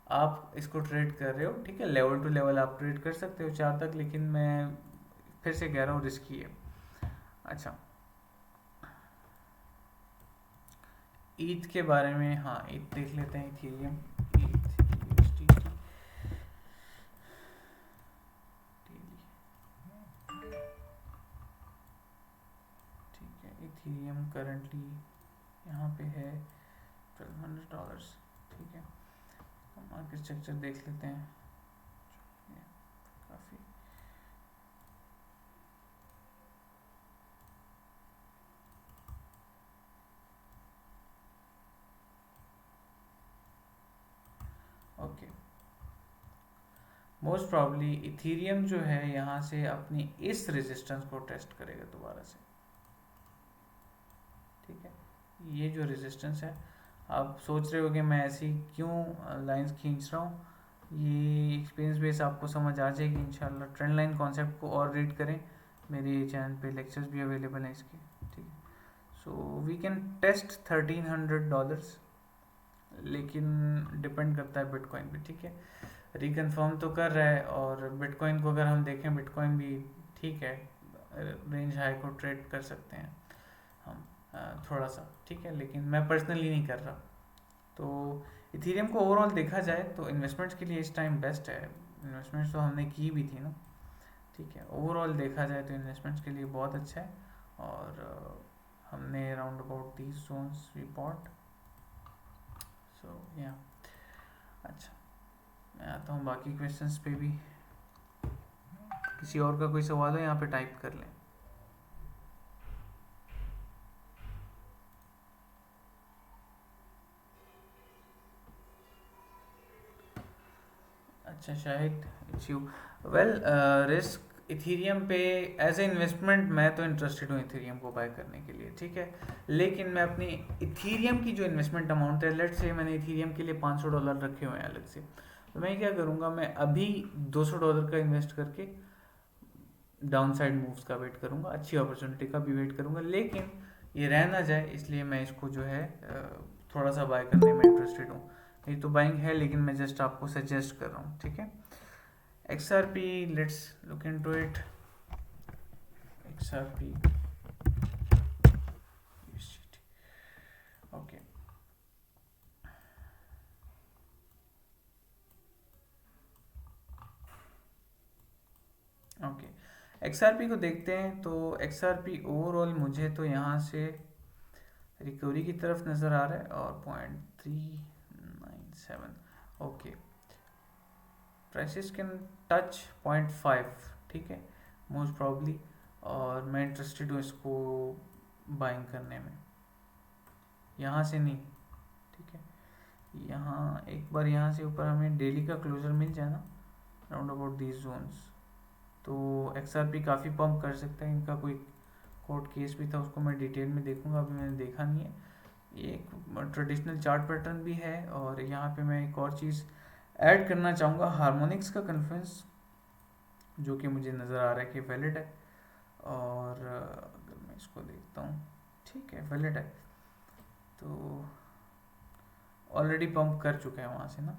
आप इसको ट्रेड कर रहे हो, ठीक है। लेवल टू लेवल आप ट्रेड कर सकते हो 4 तक, लेकिन मैं फिर से कह रहा हूँ रिस्की है। अच्छा, ईथ के बारे में, हाँ ईथ देख लेते हैं। इथेरियम, ठीक है। इथेरियम करंटली यहाँ पे है $1200, ठीक है। तो मार्केट स्ट्रक्चर देख लेते हैं। काफ़ी ओके। मोस्ट प्रॉब्ली इथेरियम जो है यहाँ से अपनी इस रेजिस्टेंस को टेस्ट करेगा दोबारा से, ठीक है। ये जो रेजिस्टेंस है, आप सोच रहे हो कि मैं ऐसी क्यों लाइंस खींच रहा हूँ, ये एक्सपीरियंस बेस आपको समझ आ जाएगी इंशाल्लाह। ट्रेंड लाइन कॉन्सेप्ट को और रीड करें, मेरे चैनल पे लेक्चर्स भी अवेलेबल हैं इसके, ठीक है। सो वी कैन टेस्ट $1300, लेकिन डिपेंड करता है बिटकॉइन पे, ठीक है। रिकन्फर्म तो कर रहा है, और बिटकॉइन को अगर हम देखें, बिटकॉइन भी ठीक है, रेंज हाई को ट्रेड कर सकते हैं हम थोड़ा सा, ठीक है। लेकिन मैं पर्सनली नहीं कर रहा। तो इथेरियम को ओवरऑल देखा जाए तो इन्वेस्टमेंट्स के लिए इस टाइम बेस्ट है। इन्वेस्टमेंट्स तो हमने की भी थी ना, ठीक है। ओवरऑल देखा जाए तो इन्वेस्टमेंट्स के लिए बहुत अच्छा है। और हमने around about 30 zones we bought. So yeah, अच्छा मैं आता हूँ बाकी क्वेश्चंस पे भी। किसी और का कोई सवाल है यहाँ पे टाइप कर लें। अच्छा Shahid, it's you. Well risk Ethereum पे एज ए इन्वेस्टमेंट मैं तो इंटरेस्टेड हूँ इथेरियम को बाय करने के लिए, ठीक है। लेकिन मैं अपनी इथेरियम की जो इन्वेस्टमेंट अमाउंट है, लेट से मैंने इथेरियम के लिए $500 रखे हुए हैं अलग से, तो मैं क्या करूँगा, मैं अभी $200 का इन्वेस्ट करके डाउन साइड मूव्स का वेट करूँगा, अच्छी अपॉर्चुनिटी का भी वेट करूँगा, लेकिन ये रह ना जाए इसलिए मैं इसको जो है थोड़ा सा बाय करने में इंटरेस्टेड हूँ। ये तो बाइंग है, लेकिन मैं जस्ट आपको सजेस्ट कर रहा हूँ, ठीक है। XRP, let's look into it. XRP, okay okay. XRP को देखते हैं। तो XRP ओवरऑल मुझे तो यहाँ से रिकवरी की तरफ नज़र आ रहा है और 0.397। ओके, प्राइसेस कैन टच 0.5, ठीक है, मोस्ट प्रॉब्ली। और मैं इंटरेस्टेड हूँ इसको बाइंग करने में, यहाँ से नहीं, ठीक है। यहाँ एक बार यहाँ से ऊपर हमें डेली का क्लोजर मिल जाए ना, राउंड अबाउट दीज जोन्स, तो XRP काफ़ी पंप कर सकता है। इनका कोई कोर्ट केस भी था, उसको मैं डिटेल में देखूंगा, अभी मैंने देखा नहीं है। ये एक ट्रेडिशनल चार्ट पैटर्न भी है। और यहाँ पे मैं एक और चीज़ ऐड करना चाहूँगा, हार्मोनिक्स का कन्फ्लुएंस, जो कि मुझे नज़र आ रहा है कि वैलिड है। और अगर मैं इसको देखता हूँ, ठीक है, वैलिड है, तो ऑलरेडी पंप कर चुका है वहाँ से ना,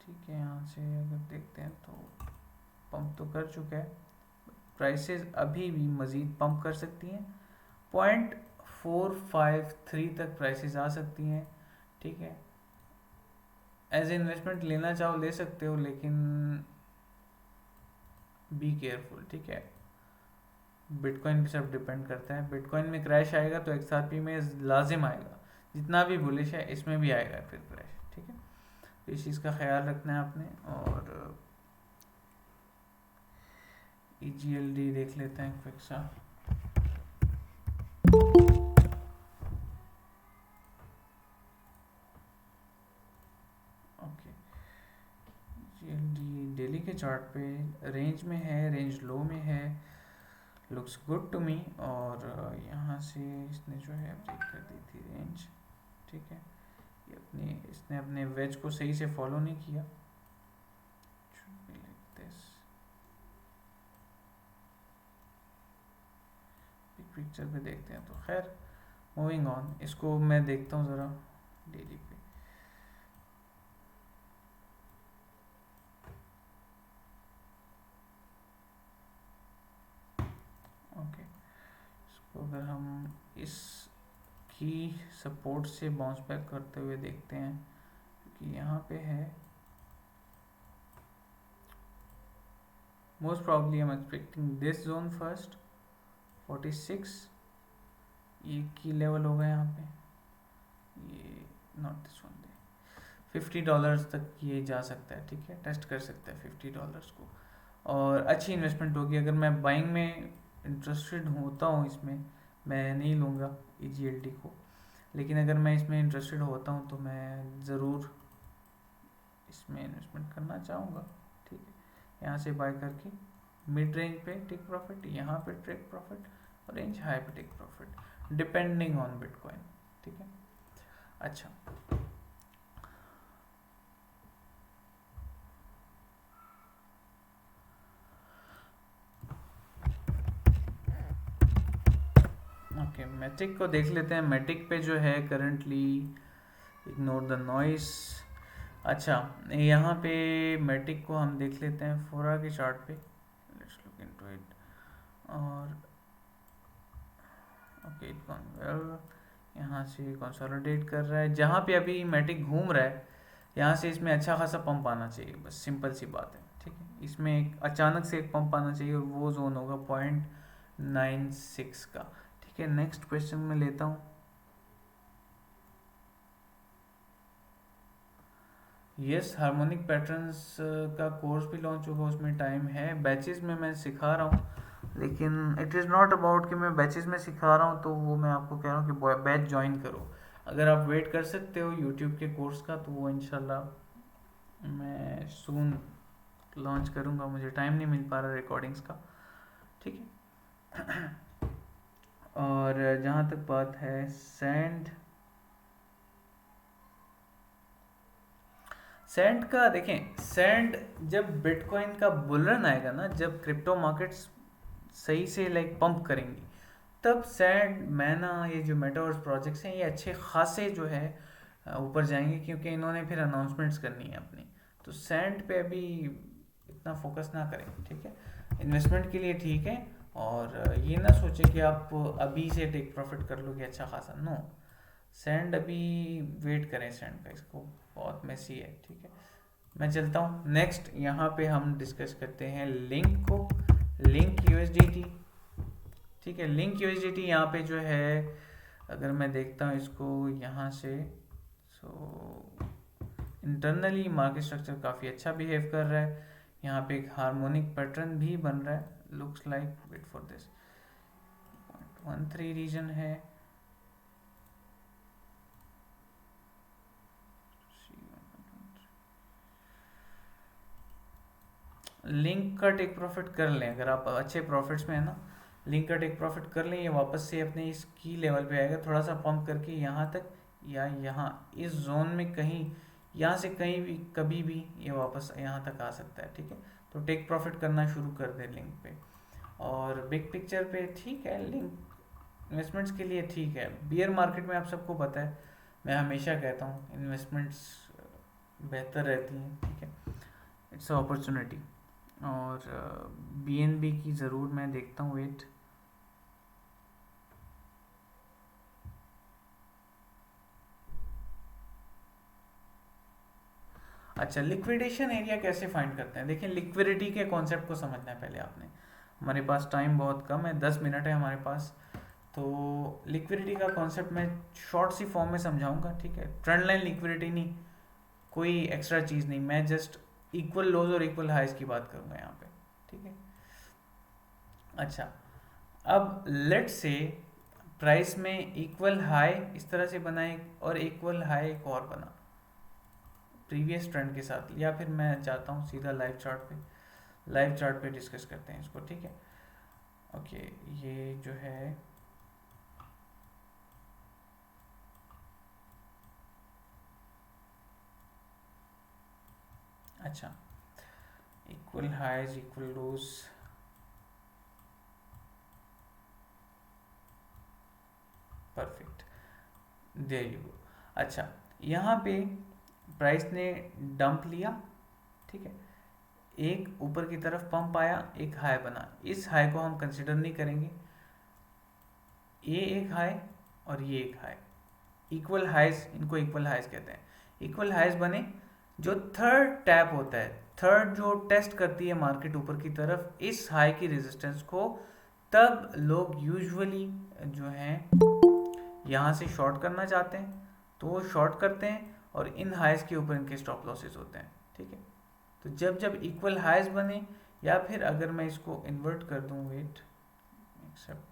ठीक है। यहाँ से अगर देखते हैं तो पंप तो कर चुका है, प्राइसेस अभी भी मज़ीद पंप कर सकती हैं, 0.453 तक प्राइसेस आ सकती हैं, ठीक है। एज ए इन्वेस्टमेंट लेना चाहो ले सकते हो, लेकिन बी केयरफुल, ठीक है। बिटकॉइन पे सब डिपेंड करता है, बिटकॉइन में क्रैश आएगा तो XRP में लाजिम आएगा, जितना भी बुलिश है इसमें भी आएगा फिर क्रैश, ठीक है। तो इस चीज़ का ख्याल रखना है आपने। और EGLD देख लेते हैं क्विक सा। ओके, EGLD डेली के चार्ट पे रेंज में है, रेंज लो में है, लुक्स गुड टू मी। और यहाँ से इसने जो है ब्रेक कर दी थी रेंज, ठीक है। ये इसने अपने वेज को सही से फॉलो नहीं किया, should be like this। Big picture पे देखते हैं तो खैर, मूविंग ऑन, इसको मैं देखता हूँ ज़रा डेली पे। ओके, इसको अगर हम इसकी सपोर्ट से बाउंस बैक करते हुए देखते हैं, क्योंकि यहाँ पे है, most probably I am expecting this zone first, 46 ये की लेवल होगा यहाँ पे, ये नॉट दिस वन, $50 तक ये जा सकता है, ठीक है, टेस्ट कर सकता है $50 को, और अच्छी इन्वेस्टमेंट होगी। अगर मैं बाइंग में इंटरेस्टेड होता हूँ, इसमें मैं नहीं लूँगा EGLD को, लेकिन अगर मैं इसमें इंटरेस्टेड होता हूँ तो मैं ज़रूर इसमें इन्वेस्टमेंट करना चाहूँगा, ठीक है। यहाँ से बाय करके मिड रेंज पे टेक प्रॉफिट, यहाँ पे टेक प्रॉफिट, और रेंज हाई पे take profit, depending on bitcoin, ठीक है। अच्छा, ओके, मैटिक को देख लेते हैं। मैटिक पे जो है करंटली, इग्नोर द नॉइस। अच्छा, यहाँ पे मैटिक को हम देख लेते हैं 4 आवर के चार्ट पे, लेट्स लुक इनटू इट। और ओके, इट गॉन वेल, यहाँ से कंसोलिडेट कर रहा है, जहाँ पे अभी मैटिक घूम रहा है यहाँ से इसमें अच्छा खासा पंप आना चाहिए, बस सिंपल सी बात है, ठीक है। इसमें एक अचानक से एक पंप आना चाहिए, और वो जोन होगा 0.96 का, ठीक है। नेक्स्ट क्वेश्चन में लेता हूँ। यस, हार्मोनिक पैटर्न्स का कोर्स भी लॉन्च होगा, उसमें टाइम है, बैचेस में मैं सिखा रहा हूँ, लेकिन इट इज़ नॉट अबाउट कि मैं बैचेस में सिखा रहा हूँ तो वो मैं आपको कह रहा हूँ कि बैच ज्वाइन करो। अगर आप वेट कर सकते हो यूट्यूब के कोर्स का, तो वो इंशाल्लाह मैं सून लॉन्च करूँगा, मुझे टाइम नहीं मिल पा रहा रिकॉर्डिंग्स का, ठीक है। और जहाँ तक बात है सैंड का, देखें सैंड जब बिटकॉइन का बुलरन आएगा ना, जब क्रिप्टो मार्केट्स सही से लाइक पंप करेंगी, तब सैंड, मैना, ये जो मेटावर्स प्रोजेक्ट्स हैं, ये अच्छे खासे जो है ऊपर जाएंगे, क्योंकि इन्होंने फिर अनाउंसमेंट्स करनी है अपनी। तो सैंड पे अभी इतना फोकस ना करें, ठीक है। इन्वेस्टमेंट के लिए ठीक है, और ये ना सोचें कि आप अभी से टेक प्रॉफिट कर लोगे अच्छा खासा, नो। सैंड अभी वेट करें सैंड का, इसको बहुत मेसी है, ठीक है। मैं चलता हूँ नेक्स्ट, यहाँ पे हम डिस्कस करते हैं लिंक को। लिंक USDT, ठीक है। लिंक यूएसडीटी यहाँ पे जो है, अगर मैं देखता हूँ इसको यहाँ से, सो इंटरनली मार्केट स्ट्रक्चर काफ़ी अच्छा बिहेव कर रहा है। यहाँ पे एक हार्मोनिक पैटर्न भी बन रहा है, looks like, wait for this, 0.13 region है, लिंक का टेक प्रॉफिट कर लें अगर आप अच्छे प्रॉफिट्स में है ना, लिंक का टेक प्रॉफिट कर लें, ये वापस से अपने इस की लेवल पे आएगा, थोड़ा सा पंप करके यहाँ तक या यहाँ इस जोन में कहीं, यहाँ से कहीं भी कभी भी ये वापस यहाँ तक आ सकता है। ठीक है, तो टेक प्रॉफिट करना शुरू कर दे लिंक पे। और बिग पिक्चर पे ठीक है, लिंक इन्वेस्टमेंट्स के लिए ठीक है। बियर मार्केट में आप सबको पता है, मैं हमेशा कहता हूँ इन्वेस्टमेंट्स बेहतर रहती हैं। ठीक है, इट्स अपॉर्चुनिटी। और बीएनबी की ज़रूर मैं देखता हूँ, वेट, अच्छा लिक्विडेशन एरिया कैसे फाइंड करते हैं। देखिए, लिक्विडिटी के कॉन्सेप्ट को समझना है पहले आपने। हमारे पास टाइम बहुत कम है, 10 मिनट है हमारे पास, तो लिक्विडिटी का कॉन्सेप्ट मैं शॉर्ट सी फॉर्म में समझाऊंगा। ठीक है, ट्रेंड लाइन लिक्विडिटी नहीं, कोई एक्स्ट्रा चीज़ नहीं, मैं जस्ट इक्वल लोज और इक्वल हाइज की बात करूंगा यहाँ पे। ठीक है, अच्छा, अब लेट से प्राइस में इक्वल हाई इस तरह से बना एक, और इक्वल हाई एक और बना प्रीवियस ट्रेंड के साथ, या फिर मैं चाहता हूँ सीधा लाइव चार्ट पे डिस्कस करते हैं इसको। ठीक है, ओके, ये जो है अच्छा, equal highs equal lows, perfect, there you go. अच्छा, यहाँ पे प्राइस ने डंप लिया, ठीक है, एक ऊपर की तरफ पंप आया, एक हाई बना, इस हाई को हम कंसिडर नहीं करेंगे, ये एक हाई और ये एक हाई, इक्वल हाइज, इनको इक्वल हाइज कहते हैं। इक्वल हाइज बने, जो थर्ड टैप होता है, थर्ड जो टेस्ट करती है मार्केट ऊपर की तरफ इस हाई की रेजिस्टेंस को, तब लोग यूजुअली जो है यहाँ से शॉर्ट करना चाहते हैं, तो वो शॉर्ट करते हैं और इन हाइज के ऊपर इनके स्टॉप लॉसेस होते हैं। ठीक है, तो जब जब इक्वल हाइज बने, या फिर अगर मैं इसको इन्वर्ट कर दूं, वेट एक्सेप्ट,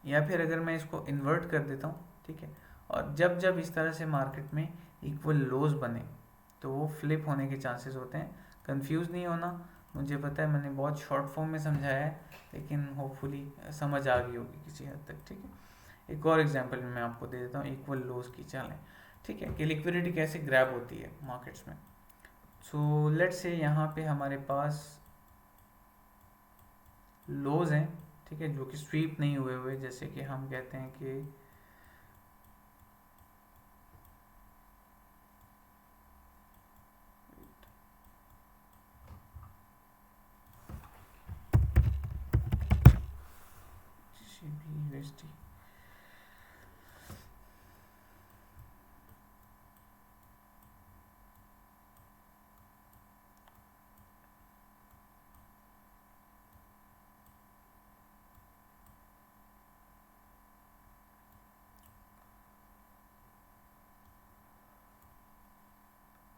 या फिर अगर मैं इसको इन्वर्ट कर देता हूँ, ठीक है, और जब जब इस तरह से मार्केट में इक्वल लोज बने, तो वो फ्लिप होने के चांसेस होते हैं। कंफ्यूज नहीं होना, मुझे पता है मैंने बहुत शॉर्ट फॉर्म में समझाया है, लेकिन होपफुली समझ आ गई होगी किसी हद तक। ठीक है, एक और एग्जांपल मैं आपको दे देता हूँ इक्वल लोज की, चलें, ठीक है, कि लिक्विडिटी कैसे ग्रैब होती है मार्केट्स में। सो लेट्स से यहाँ पे हमारे पास लोज हैं, ठीक है, जो कि स्वीप नहीं हुए हुए, जैसे कि हम कहते हैं कि यूएसडी,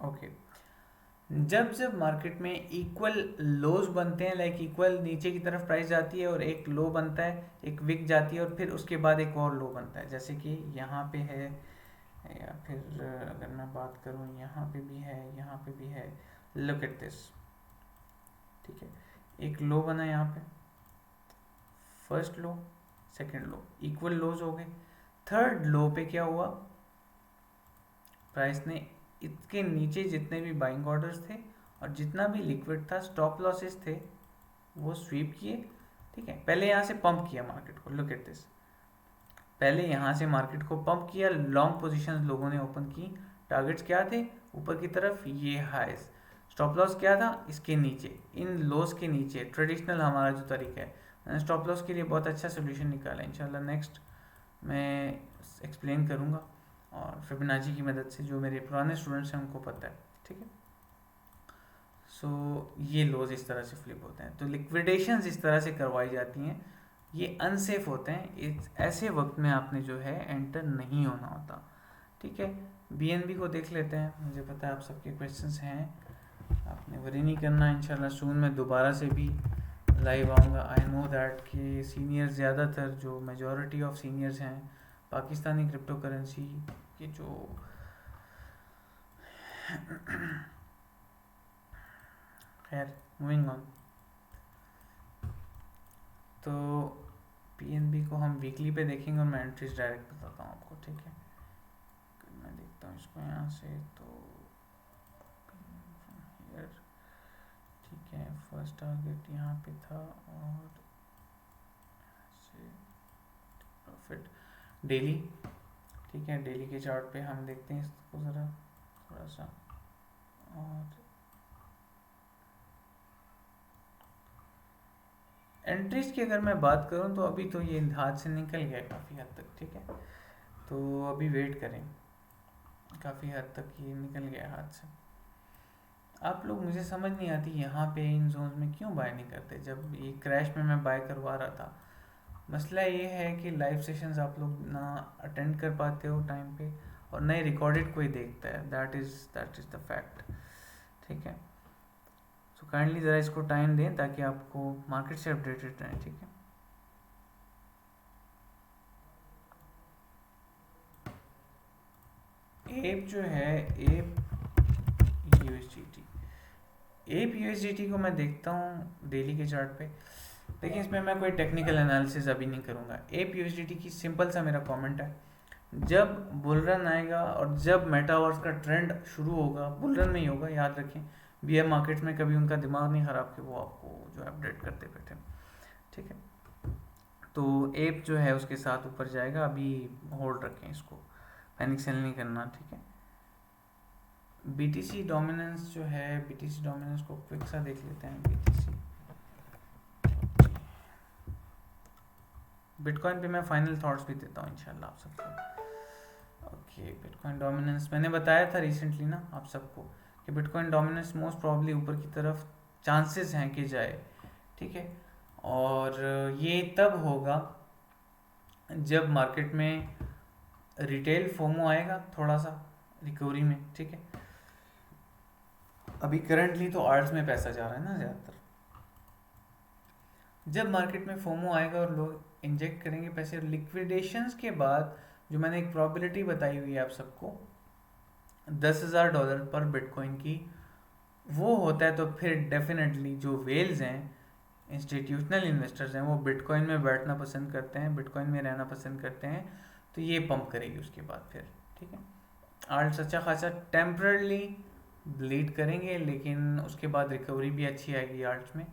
ओके, जब जब मार्केट में इक्वल लोज बनते हैं, लाइक इक्वल नीचे की तरफ प्राइस जाती है और एक लो बनता है, एक विक जाती है और फिर उसके बाद एक और लो बनता है, जैसे कि यहाँ पे है, या फिर अगर मैं बात करूँ यहाँ पे भी है, यहाँ पे भी है, लुक एट दिस। ठीक है, एक लो बना यहाँ पे, फर्स्ट लो, सेकंड लो, इक्वल लोज हो गए। थर्ड लो पे क्या हुआ, प्राइस ने इसके नीचे जितने भी बाइंग ऑर्डर्स थे और जितना भी लिक्विड था, स्टॉप लॉसेस थे, वो स्वीप किए। ठीक है, पहले यहाँ से पंप किया मार्केट को, लुक एट दिस, पहले यहाँ से मार्केट को पंप किया, लॉन्ग पोजीशंस लोगों ने ओपन की, टारगेट्स क्या थे, ऊपर की तरफ ये हाइज, स्टॉप लॉस क्या था, इसके नीचे, इन लोस के नीचे, ट्रेडिशनल हमारा जो तरीका है। मैंने स्टॉप लॉस के लिए बहुत अच्छा सोल्यूशन निकाला, इंशाल्लाह नेक्स्ट मैं एक्सप्लेन करूँगा, और फिबोनाची की मदद से, जो मेरे पुराने स्टूडेंट्स हैं उनको पता है। ठीक है, सो ये लोज इस तरह से फ्लिप होते हैं, तो लिक्विडेशंस इस तरह से करवाई जाती हैं, ये अनसेफ होते हैं, ऐसे वक्त में आपने जो है एंटर नहीं होना होता। ठीक है, बीएनबी को देख लेते हैं। मुझे पता है आप सबके क्वेश्चंस हैं, आपने वरी नहीं करना। इंशाल्लाह सून मैं दोबारा से भी लाइव आऊँगा। आई नो दैट कि सीनियर्स ज़्यादातर जो मेजॉरिटी ऑफ सीनियर्स हैं पाकिस्तानी क्रिप्टो करेंसी के जो खैर मूविंग ऑन। तो पीएनबी को हम वीकली पे देखेंगे और मैं एंट्रीज डायरेक्ट बताता हूँ आपको। ठीक है, मैं देखता हूँ इसको यहाँ से, तो ठीक है, फर्स्ट टारगेट यहाँ पे था और प्रॉफिट डेली। ठीक है, डेली के चार्ट पे हम देखते हैं इसको ज़रा थोड़ा सा, और एंट्रीज की अगर मैं बात करूं तो अभी तो ये हाथ से निकल गया काफ़ी हद तक। ठीक है, तो अभी वेट करें, काफ़ी हद तक ये निकल गया हाथ से। आप लोग, मुझे समझ नहीं आती यहाँ पे इन जोन्स में क्यों बाय नहीं करते। जब ये क्रैश में मैं बाय करवा रहा था, मसला ये है कि लाइव सेशंस आप लोग ना अटेंड कर पाते हो टाइम पे, और नए रिकॉर्डेड कोई देखता है, दैट इज़ द फैक्ट। ठीक है, सो काइंडली ज़रा इसको टाइम दें ताकि आपको मार्केट से अपडेटेड रहें। ठीक है, एप जो है, एप यूएसडीटी, एप यूएसडीटी को मैं देखता हूँ डेली के चार्ट पे। देखिए, इसमें मैं कोई टेक्निकल एनालिसिस अभी नहीं करूँगा। एप यूएसडीटी की सिंपल सा मेरा कमेंट है, जब बुल रन आएगा और जब मेटावर्स का ट्रेंड शुरू होगा, बुल रन में ही होगा, याद रखें। बीआर मार्केट्स में कभी उनका दिमाग नहीं खराब कि वो आपको जो है अपडेट करते बैठे। ठीक है, तो एप जो है उसके साथ ऊपर जाएगा, अभी होल्ड रखें इसको, पैनिक सेल नहीं करना। ठीक है, बीटीसी डोमिनेंस जो है, बीटीसी डोमिनेंस को क्विक सा देख लेते हैं। बीटीसी, बिटकॉइन पे मैं फाइनल थॉट्स भी देता हूँ इंशाल्लाह आप सबको। ओके, बिटकॉइन डोमिनेंस मैंने बताया था रिसेंटली ना आप सबको कि बिटकॉइन डोमिनेंस मोस्ट प्रॉब्ली ऊपर की तरफ चांसेस हैं कि जाए। ठीक है, और ये तब होगा जब मार्केट में रिटेल फोमो आएगा थोड़ा सा रिकवरी में। ठीक है, अभी करंटली तो आर्ट्स में पैसा जा रहा है ना ज़्यादातर। जब मार्केट में फोमो आएगा और लोग इंजेक्ट करेंगे पैसे, लिक्विडेशंस के बाद जो मैंने एक प्रोबेबिलिटी बताई हुई है आप सबको, $10,000 पर बिटकॉइन की, वो होता है, तो फिर डेफिनेटली जो वेल्स हैं, इंस्टीट्यूशनल इन्वेस्टर्स हैं, वो बिटकॉइन में बैठना पसंद करते हैं, बिटकॉइन में रहना पसंद करते हैं, तो ये पंप करेगी उसके बाद फिर। ठीक है, आल्ट्स अच्छा खासा टेम्परली ब्लीड करेंगे, लेकिन उसके बाद रिकवरी भी अच्छी आएगी आल्ट्स में।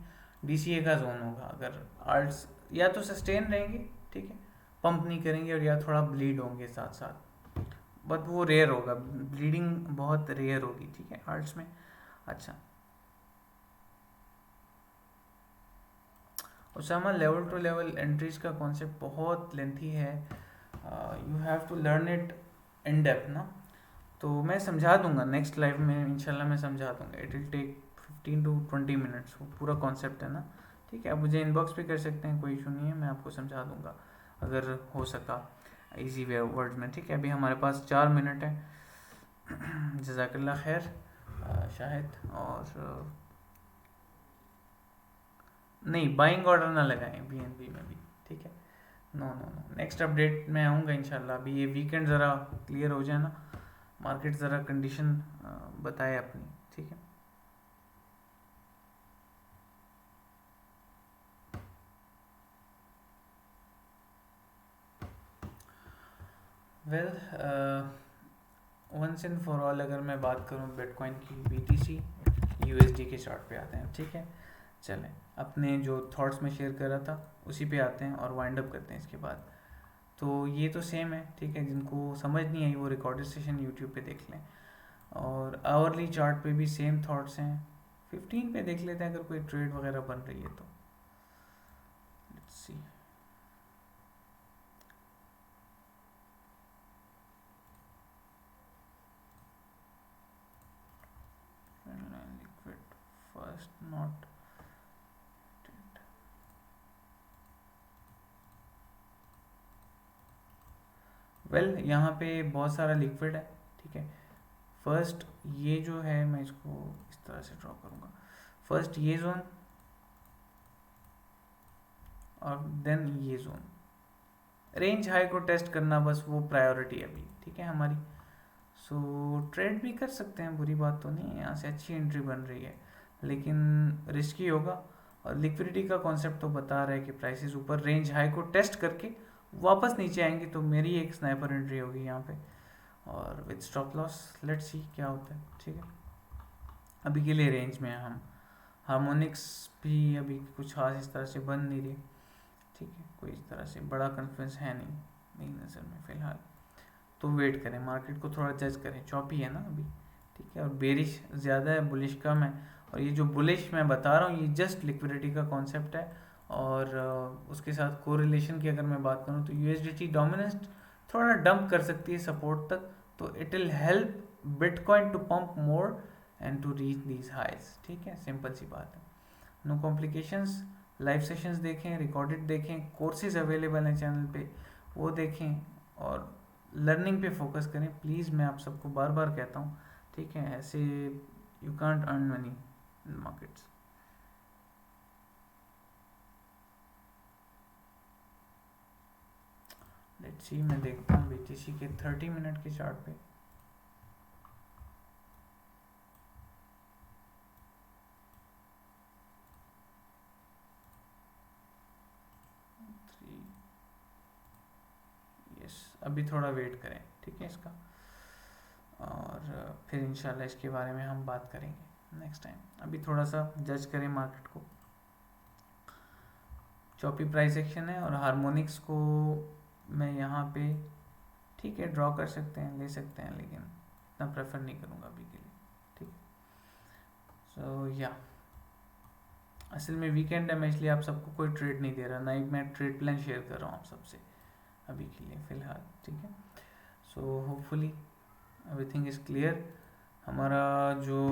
डीसीए का जोन होगा अगर आल्ट्स या तो सस्टेन रहेंगे, ठीक है, पंप नहीं करेंगे, और या थोड़ा ब्लीड होंगे साथ साथ, बट वो रेयर होगा, ब्लीडिंग बहुत रेयर होगी। ठीक है, आल्ट्स में। अच्छा, Usama, level to level entries का कॉन्सेप्ट बहुत लेंथी है, you have to learn it in depth ना, तो मैं समझा दूंगा नेक्स्ट लाइव में इंशाल्लाह, मैं समझा दूंगा। It will take 15 to 20 minutes, वो पूरा कॉन्सेप्ट है ना। ठीक है, आप मुझे इनबॉक्स भी कर सकते हैं, कोई इशू नहीं है, मैं आपको समझा दूंगा अगर हो सका इजी वे वर्ड्स में। ठीक है, अभी हमारे पास 4 मिनट है। जज़ाकल्लाह खैर शाहिद, और नहीं, बाइंग ऑर्डर ना लगाएं बीएनबी में भी। ठीक है, no no no, next update में आऊँगा इंशाल्लाह। अभी ये वीकेंड ज़रा क्लियर हो जाए ना, मार्केट ज़रा कंडीशन बताए अपनी। ठीक है, well, once and for all अगर मैं बात करूं बिटकॉइन की, बीटीसी यूएसडी के चार्ट पे आते हैं। ठीक है, चलें, अपने जो थॉट्स में शेयर कर रहा था उसी पे आते हैं और वाइंड अप करते हैं इसके बाद। तो ये तो सेम है। ठीक है, जिनको समझ नहीं आई वो रिकॉर्डेड सेशन यूट्यूब पे देख लें, और आवरली चार्ट पे भी सेम थॉट्स हैं। 15 पे देख लेते हैं अगर कोई ट्रेड वगैरह बन रही है तो। लेट्स सी, लिक्विड वेल यहाँ पे बहुत सारा लिक्विड है, ठीक है। फर्स्ट ये जो है मैं इसको इस तरह से ड्रॉ करूँगा, फर्स्ट ये जोन और देन ये जोन, रेंज हाई को टेस्ट करना बस वो प्रायोरिटी है अभी, ठीक है हमारी। सो ट्रेड भी कर सकते हैं, बुरी बात तो नहीं है, यहाँ से अच्छी एंट्री बन रही है, लेकिन रिस्की होगा। और लिक्विडिटी का कॉन्सेप्ट तो बता रहा है कि प्राइसेस ऊपर रेंज हाई को टेस्ट करके वापस नीचे आएंगी, तो मेरी एक स्नाइपर एंट्री होगी यहाँ पे, और with stop loss let's see क्या होता है, ठीक है। अभी के लिए रेंज में हैं हम। हार्मोनिक्स भी अभी कुछ खास इस तरह से बन नहीं रही, ठीक है, कोई इस तरह से बड़ा कन्फ्लुएंस है नहीं मेरी नज़र में फ़िलहाल। तो वेट करें, मार्केट को थोड़ा जज करें, चॉपी है ना अभी, ठीक है, और बेरिश ज़्यादा है, बुलिश कम है। और ये जो बुलिश मैं बता रहा हूँ ये जस्ट लिक्विडिटी का कॉन्सेप्ट है, और उसके साथ कोरिलेशन की अगर मैं बात करूँ तो यूएसडीटी डोमिनेंस थोड़ा डंप कर सकती है सपोर्ट तक, तो it will help bitcoin to pump more and to reach these highs, ठीक है, सिंपल सी बात है, नो कॉम्प्लिकेशंस। लाइव सेशंस देखें, रिकॉर्डेड देखें, कोर्सेज अवेलेबल हैं चैनल पे, वो देखें, और लर्निंग पे फोकस करें प्लीज़, मैं आप सबको बार बार कहता हूँ, ठीक है, ऐसे you can't earn money in markets. Let's see, मैं देखता हूँ बीटीसी के 30 मिनट के चार्ट पे। यस, अभी थोड़ा वेट करें, ठीक है इसका, और फिर इंशाल्लाह इसके बारे में हम बात करेंगे नेक्स्ट टाइम। अभी थोड़ा सा जज करें मार्केट को, चॉपी प्राइस एक्शन है, और हार्मोनिक्स को मैं यहाँ पे ठीक है ड्रॉ कर सकते हैं, ले सकते हैं, लेकिन इतना प्रेफर नहीं करूँगा अभी के लिए, ठीक है। सो या असल में वीकेंड है, मैं इसलिए आप सबको कोई ट्रेड नहीं दे रहा, ना ही मैं ट्रेड प्लान शेयर कर रहा हूँ आप सबसे अभी के लिए फ़िलहाल, ठीक है। So hopefully everything is clear. हमारा जो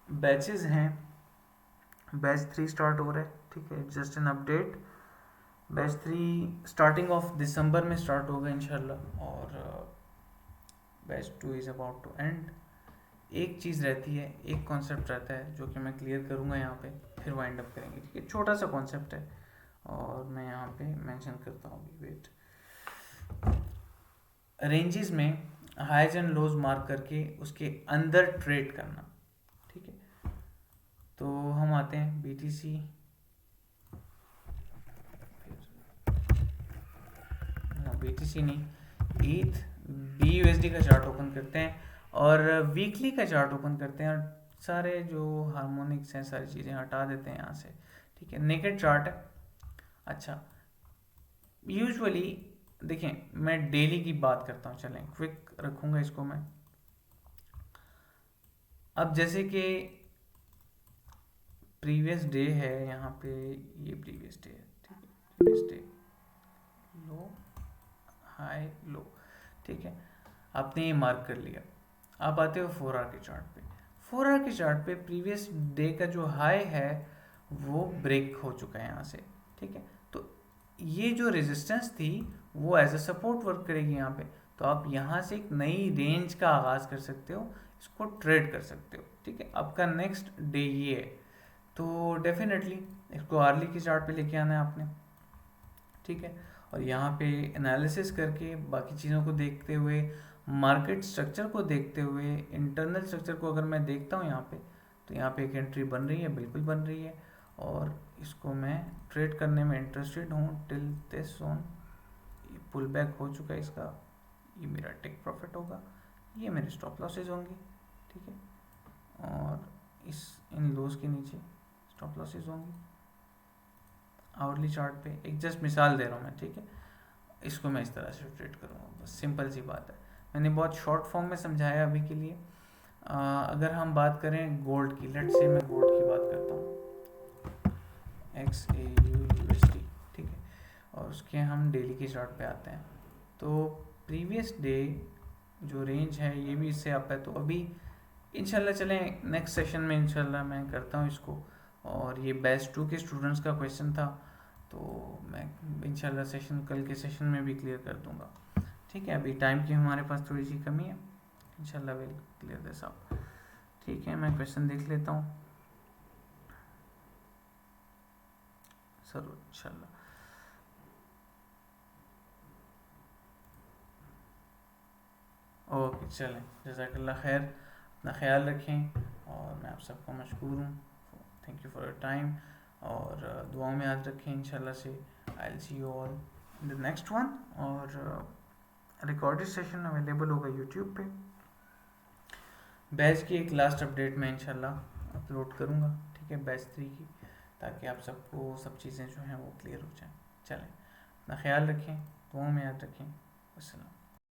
बैचेस हैं, बैच 3 स्टार्ट हो रहा है, ठीक है, just an update. Batch 3 starting of December में स्टार्ट होगा इंशाल्लाह, और batch 2 is about to end. एक चीज़ रहती है, एक कॉन्सेप्ट रहता है जो कि मैं क्लियर करूँगा यहाँ पे, फिर वाइंड अप करेंगे, ठीक है, छोटा सा कॉन्सेप्ट है, और मैं यहाँ पे मेंशन करता हूँ अभी, वेट। रेंजेस में हाइज एंड लोज मार्क करके उसके अंदर ट्रेड करना, ठीक है। तो हम आते हैं बीटीसी, बीटीसी नहीं, ईथ बीयूएसडी का चार्ट ओपन करते हैं, और वीकली का चार्ट ओपन करते हैं, और सारे जो हार्मोनिक्स हैं सारी चीज़ें हटा देते हैं यहाँ से, ठीक है, नेकेड चार्ट है। अच्छा, यूजुअली देखें, मैं डेली की बात करता हूँ, चलें क्विक रखूँगा इसको मैं। अब जैसे कि प्रीवियस डे है यहाँ पे, ये प्रीवियस डे है, ठीक है, प्रीवियस डे लो हाई लो, ठीक है, आपने ये मार्क कर लिया। आप आते हो 4 आवर के चार्ट पे, 4 आवर के चार्ट पे प्रीवियस डे का जो हाई है वो ब्रेक हो चुका है यहाँ से, ठीक है। तो ये जो रेजिस्टेंस थी वो एज अ सपोर्ट वर्क करेगी यहाँ पे, तो आप यहाँ से एक नई रेंज का आगाज़ कर सकते हो, इसको ट्रेड कर सकते हो, ठीक है। आपका नेक्स्ट डे ये है, तो डेफिनेटली इसको आर्ली के चार्ट पे लेके आना है आपने, ठीक है, और यहाँ पे एनालिसिस करके बाकी चीज़ों को देखते हुए, मार्केट स्ट्रक्चर को देखते हुए, इंटरनल स्ट्रक्चर को अगर मैं देखता हूँ यहाँ पे, तो यहाँ पे एक एंट्री बन रही है, बिल्कुल बन रही है, और इसको मैं ट्रेड करने में इंटरेस्टेड हूँ टिल दिस जोन। ये पुल बैक हो चुका है इसका, ये मेरा टेक प्रॉफिट होगा, ये मेरे स्टॉप लॉसेज होंगे, ठीक है, और इस इन लोज के नीचे स्टॉप लॉसेज होंगी आवरली चार्ट पे, एक जस्ट मिसाल दे रहा हूँ मैं, ठीक है। इसको मैं इस तरह से ट्रेड करूँगा, बस सिंपल सी बात है, मैंने बहुत शॉर्ट फॉर्म में समझाया अभी के लिए। अगर हम बात करें गोल्ड की, लेट्स से मैं गोल्ड की बात करता हूँ, XAUUSD, ठीक है, और उसके हम डेली के चार्ट पे आते हैं। तो प्रीवियस डे जो रेंज है ये भी इससे अप है, तो अभी इंशाल्लाह चलें नेक्स्ट सेशन में इंशाल्लाह मैं करता हूँ इसको, और ये बैच 2 के स्टूडेंट्स का क्वेश्चन था, तो मैं इंशाल्लाह सेशन कल के सेशन में भी क्लियर कर दूंगा, ठीक है, अभी टाइम की हमारे पास थोड़ी सी कमी है, इंशाल्लाह विल क्लियर दिस अप। ठीक है, मैं क्वेश्चन देख लेता हूँ सर इंशाल्लाह। ओके चलें, जज़ाकल्लाह खैर, अपना ख्याल रखें और मैं आप सबको मशकूर हूँ, thank you for your time, और दुआओं में याद रखें इंशाल्लाह से। I will see you all in the next one, और रिकॉर्डेड सेशन अवेलेबल होगा यूट्यूब पे। बैच की एक लास्ट अपडेट मैं इंशाल्लाह अपलोड करूँगा, ठीक है, बैच 3 की, ताकि आप सबको सब चीज़ें जो हैं वो क्लियर हो जाएं। चलें, अपना ख्याल रखें, दुआओं में याद रखें। अस्सलाम।